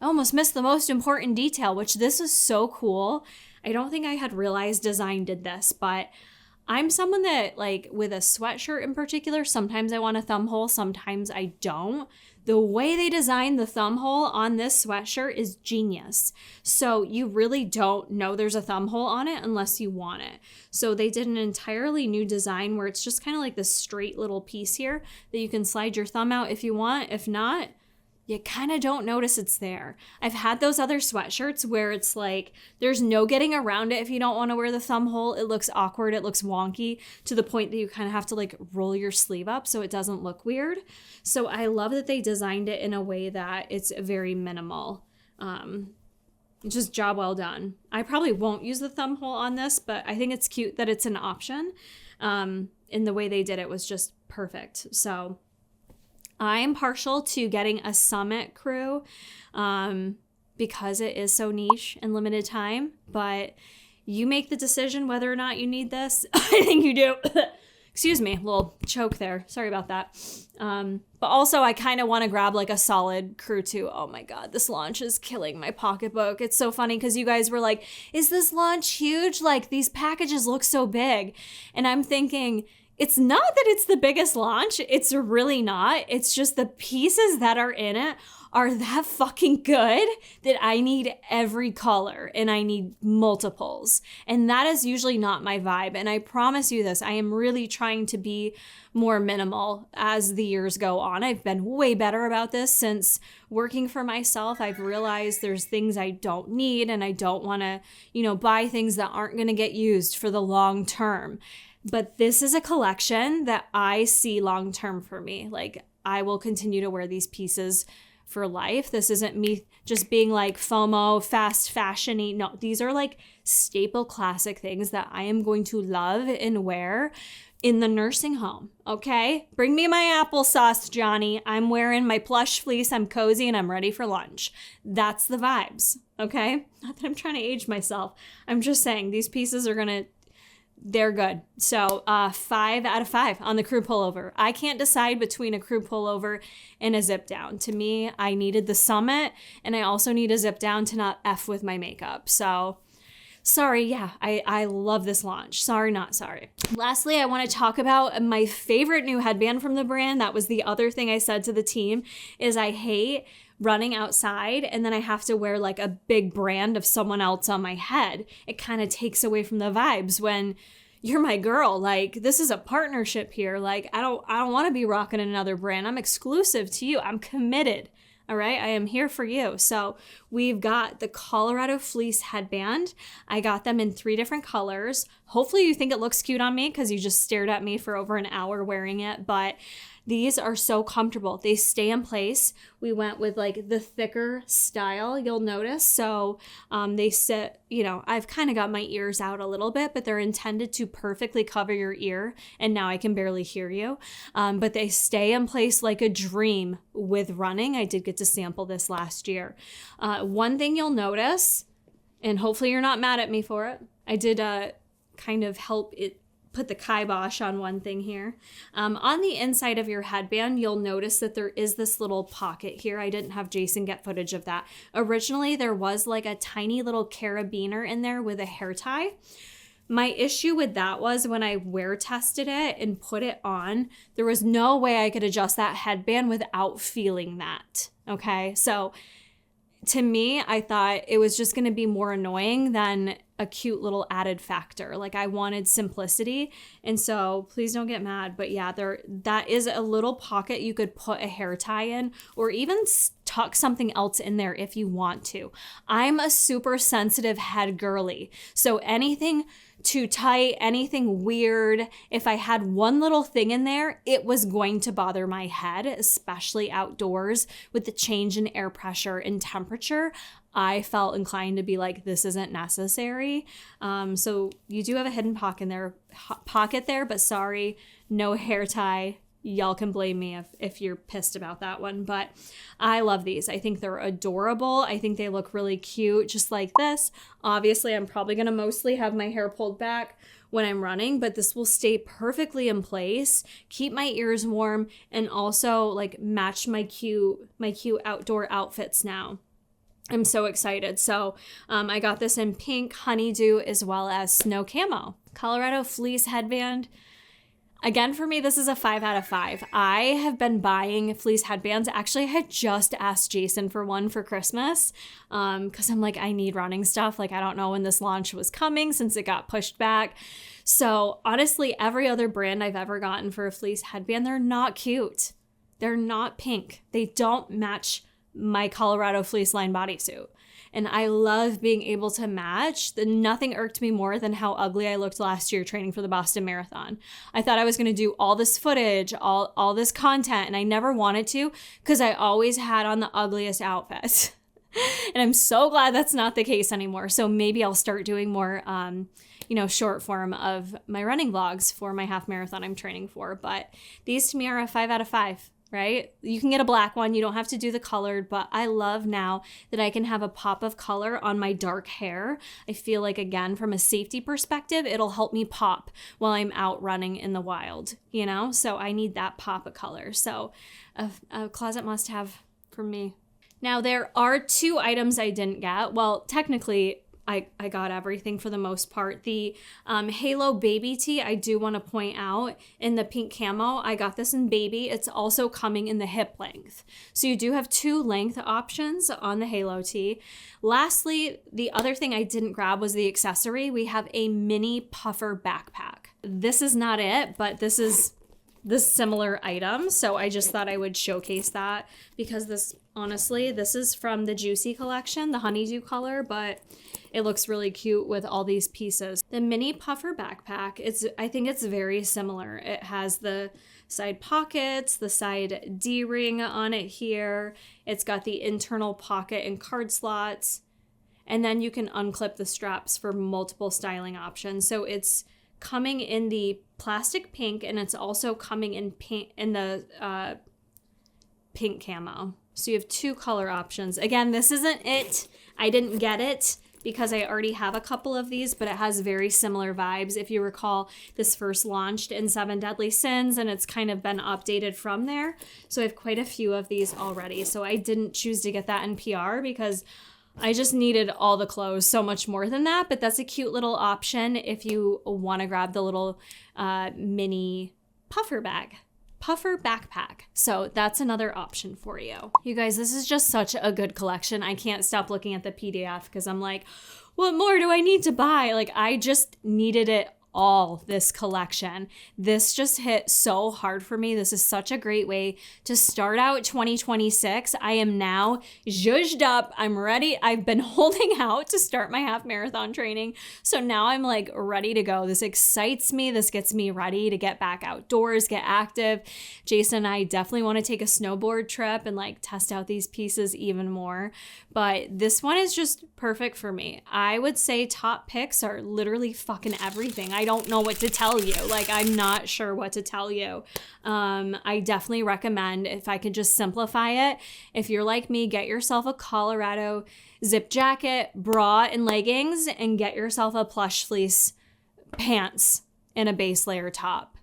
I almost missed the most important detail, which this is so cool. I don't think I had realized design did this, but I'm someone that like with a sweatshirt in particular, sometimes I want a thumb hole, sometimes I don't. The way they designed the thumb hole on this sweatshirt is genius. So you really don't know there's a thumb hole on it unless you want it. So they did an entirely new design where it's just kind of like this straight little piece here that you can slide your thumb out if you want. If not, you kind of don't notice it's there. I've had those other sweatshirts where it's like there's no getting around it if you don't want to wear the thumb hole. It looks awkward. It looks wonky to the point that you kind of have to like roll your sleeve up so it doesn't look weird. So I love that they designed it in a way that it's very minimal. Just job well done. I probably won't use the thumb hole on this, but I think it's cute that it's an option. And the way they did it was just perfect. So I am partial to getting a Summit crew because it is so niche and limited time, but you make the decision whether or not you need this. I think you do. Excuse me, a little choke there. Sorry about that. But also I kind of want to grab like a solid crew too. Oh my God, this launch is killing my pocketbook. It's so funny because you guys were like, is this launch huge? Like these packages look so big. And I'm thinking, it's not that it's the biggest launch. It's really not. It's just the pieces that are in it are that fucking good that I need every color and I need multiples. And that is usually not my vibe. And I promise you this, I am really trying to be more minimal as the years go on. I've been way better about this since working for myself. I've realized there's things I don't need and I don't want to, buy things that aren't going to get used for the long term. But this is a collection that I see long-term for me. Like, I will continue to wear these pieces for life. This isn't me just being like FOMO, fast fashion-y. No, these are like staple classic things that I am going to love and wear in the nursing home, okay? Bring me my applesauce, Johnny. I'm wearing my plush fleece. I'm cozy and I'm ready for lunch. That's the vibes, okay? Not that I'm trying to age myself. I'm just saying these pieces are they're good. So 5 out of 5 on the crew pullover. I can't decide between a crew pullover and a zip down. To me, I needed the Summit and I also need a zip down to not F with my makeup. So sorry, yeah, I love this launch. Sorry, not sorry. Lastly, I want to talk about my favorite new headband from the brand. That was the other thing I said to the team is I hate running outside and then I have to wear like a big brand of someone else on my head. It kind of takes away from the vibes when you're my girl. Like, this is a partnership here. Like, I don't want to be rocking another brand. I'm exclusive to you. I'm committed. All right, I am here for you. So we've got the Colorado Fleece headband. I got them in 3 different colors. Hopefully you think it looks cute on me because you just stared at me for over an hour wearing it, but these are so comfortable. They stay in place. We went with like the thicker style, you'll notice. So they sit, you know, I've kind of got my ears out a little bit, but they're intended to perfectly cover your ear. And now I can barely hear you. But they stay in place like a dream with running. I did get to sample this last year. One thing you'll notice, and hopefully you're not mad at me for it, I did kind of help it put the kibosh on one thing here. On the inside of your headband, you'll notice that there is this little pocket here. I didn't have Jason get footage of that. Originally, there was like a tiny little carabiner in there with a hair tie. My issue with that was when I wear tested it and put it on, there was no way I could adjust that headband without feeling that, okay? So to me, I thought it was just gonna be more annoying than a cute little added factor. Like, I wanted simplicity. And so please don't get mad, but yeah, that is a little pocket you could put a hair tie in, or even tuck something else in there if you want to. I'm a super sensitive head girly. So anything too tight, anything weird, if I had one little thing in there, it was going to bother my head, especially outdoors with the change in air pressure and temperature. I felt inclined to be like, this isn't necessary. So you do have a hidden pocket there, but sorry, no hair tie. Y'all can blame me if you're pissed about that one, but I love these. I think they're adorable. I think they look really cute, just like this. Obviously, I'm probably gonna mostly have my hair pulled back when I'm running, but this will stay perfectly in place, keep my ears warm, and also like match my cute outdoor outfits now. I'm so excited. So I got this in pink, honeydew, as well as snow camo. Colorado Fleece headband. Again, for me, this is a 5 out of 5. I have been buying fleece headbands. Actually, I had just asked Jason for one for Christmas because I'm like, I need running stuff. Like, I don't know when this launch was coming since it got pushed back. So honestly, every other brand I've ever gotten for a fleece headband, they're not cute. They're not pink. They don't match my Colorado fleece line bodysuit. And I love being able to match. Nothing irked me more than how ugly I looked last year training for the Boston Marathon. I thought I was going to do all this footage, all this content, and I never wanted to because I always had on the ugliest outfits. And I'm so glad that's not the case anymore. So maybe I'll start doing more, short form of my running vlogs for my half marathon I'm training for. But these to me are a 5 out of 5. Right? You can get a black one. You don't have to do the colored, but I love now that I can have a pop of color on my dark hair. I feel like, again, from a safety perspective, it'll help me pop while I'm out running in the wild, you know? So I need that pop of color. So a closet must have for me. Now, there are 2 items I didn't get. Well, technically, I got everything for the most part. The Halo Baby Tee, I do want to point out, in the pink camo, I got this in baby. It's also coming in the hip length. So you do have 2 length options on the Halo Tee. Lastly, the other thing I didn't grab was the accessory. We have a mini puffer backpack. This is not it, but this is the similar item. So I just thought I would showcase that because this is from the Juicy collection, the honeydew color, but it looks really cute with all these pieces. The mini puffer backpack, I think it's very similar. It has the side pockets, the side D-ring on it here. It's got the internal pocket and card slots. And then you can unclip the straps for multiple styling options. So it's coming in the plastic pink, and it's also coming in pink in the pink camo. So you have 2 color options. Again, this isn't it. I didn't get it because I already have a couple of these, but it has very similar vibes. If you recall, this first launched in 7 Deadly Sins, and it's kind of been updated from there. So I have quite a few of these already. So I didn't choose to get that in PR because I just needed all the clothes so much more than that, but that's a cute little option if you want to grab the little mini puffer backpack. So that's another option for you. You guys, this is just such a good collection. I can't stop looking at the PDF because I'm like, what more do I need to buy? Like, I just needed it all this collection. This just hit so hard for me. This is such a great way to start out 2026. I am now zhuzhed up. I'm ready. I've been holding out to start my half marathon training. So now I'm like ready to go. This excites me. This gets me ready to get back outdoors, get active. Jason and I definitely want to take a snowboard trip and like test out these pieces even more. But this one is just perfect for me. I would say top picks are literally fucking everything. I don't know what to tell you. Like, I'm not sure what to tell you. I definitely recommend, if I could just simplify it, if you're like me, get yourself a Colorado zip jacket, bra, and leggings, and get yourself a plush fleece pants and a base layer top,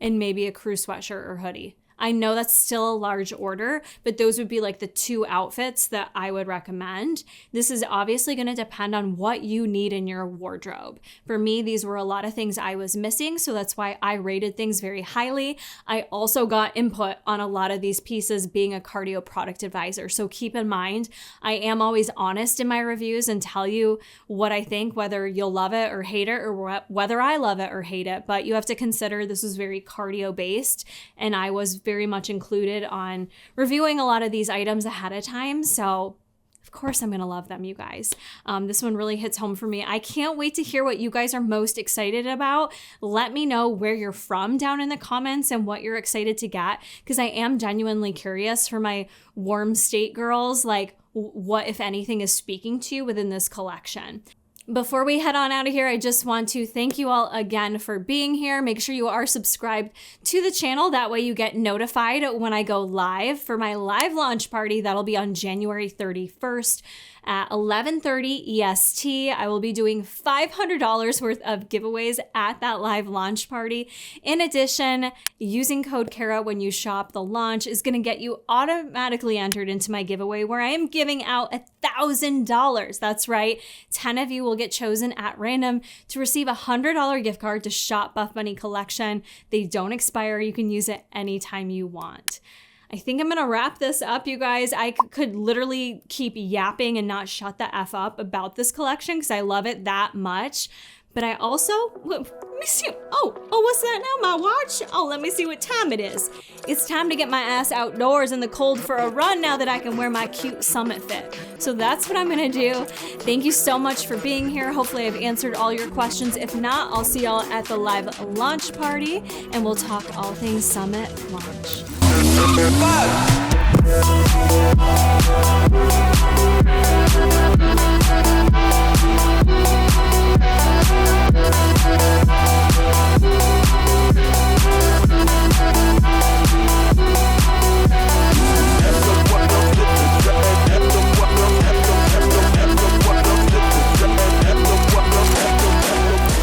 and maybe a crew sweatshirt or hoodie. I know that's still a large order, but those would be like the two outfits that I would recommend. This is obviously going to depend on what you need in your wardrobe. For me, these were a lot of things I was missing, so that's why I rated things very highly. I also got input on a lot of these pieces being a cardio product advisor. So keep in mind, I am always honest in my reviews and tell you what I think, whether you'll love it or hate it, or whether I love it or hate it. But you have to consider this is very cardio based, and I was very much included on reviewing a lot of these items ahead of time. So of course I'm going to love them, you guys. This one really hits home for me. I can't wait to hear what you guys are most excited about. Let me know where you're from down in the comments and what you're excited to get, because I am genuinely curious for my warm state girls, like what, if anything, is speaking to you within this collection. Before we head on out of here, I just want to thank you all again for being here. Make sure you are subscribed to the channel. That way you get notified when I go live for my live launch party. That'll be on January 31st at 11:30 EST. I will be doing $500 worth of giveaways at that live launch party. In addition, using code Kara when you shop the launch is going to get you automatically entered into my giveaway, where I am giving out $1,000. That's right. 10 of you will get chosen at random to receive a $100 gift card to shop Buff Bunny collection. They don't expire. You can use it anytime you want. I think I'm going to wrap this up, you guys. I could literally keep yapping and not shut the F up about this collection because I love it that much. But I also, let me see. Oh, what's that now? My watch? Oh, let me see what time it is. It's time to get my ass outdoors in the cold for a run now that I can wear my cute summit fit. So that's what I'm going to do. Thank you so much for being here. Hopefully I've answered all your questions. If not, I'll see y'all at the live launch party and we'll talk all things summit launch.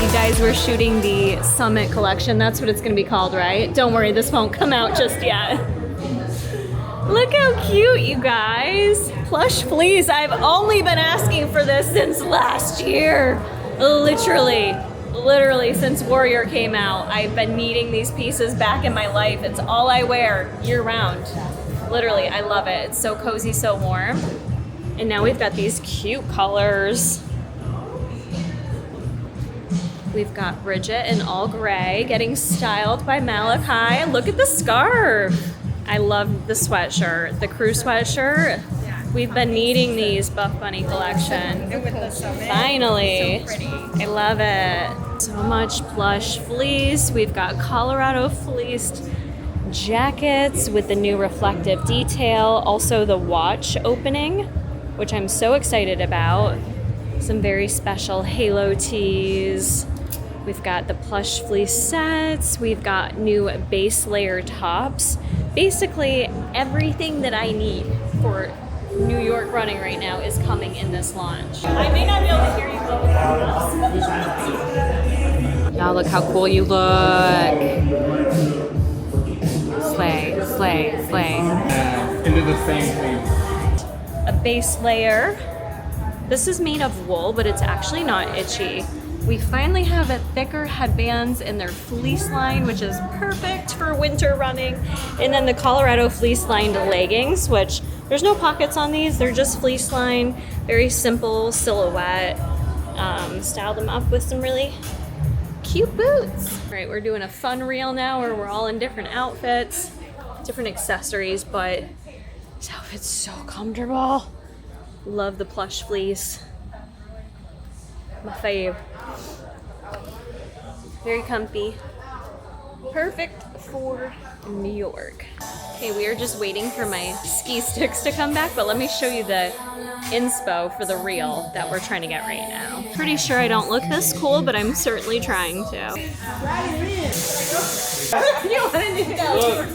You guys, we're shooting the Summit collection. That's what it's going to be called, right? Don't worry, this won't come out just yet. Look how cute, you guys. Plush fleece. I've only been asking for this since last year. Literally since Warrior came out. I've been needing these pieces back in my life. It's all I wear year round. Literally, I love it. It's so cozy, so warm. And now we've got these cute colors. We've got Bridget in all gray getting styled by Malachi. Look at the scarf. I love the sweatshirt, the crew sweatshirt. We've been needing these Buff Bunny collection. Finally. I love it. So much plush fleece. We've got Colorado fleeced jackets with the new reflective detail. Also the watch opening, which I'm so excited about. Some very special halo tees. We've got the plush fleece sets. We've got new base layer tops. Basically, everything that I need for New York running right now is coming in this launch. I may not be able to hear you, but now look how cool you look. Slay, slay, slay. Into the same thing. A base layer. This is made of wool, but it's actually not itchy. We finally have a thicker headbands in their fleece line, which is perfect for winter running. And then the Colorado fleece lined leggings, which there's no pockets on these. They're just fleece line, very simple silhouette. Styled them up with some really cute boots. All right, we're doing a fun reel now where we're all in different outfits, different accessories, but this outfit's so comfortable. Love the plush fleece. My fave. Very comfy. Perfect for New York. Okay, we are just waiting for my ski sticks to come back, but let me show you the inspo for the reel that we're trying to get right now. Pretty sure I don't look this cool, but I'm certainly trying to. You want to do that?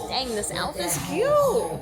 Dang, this outfit's cute.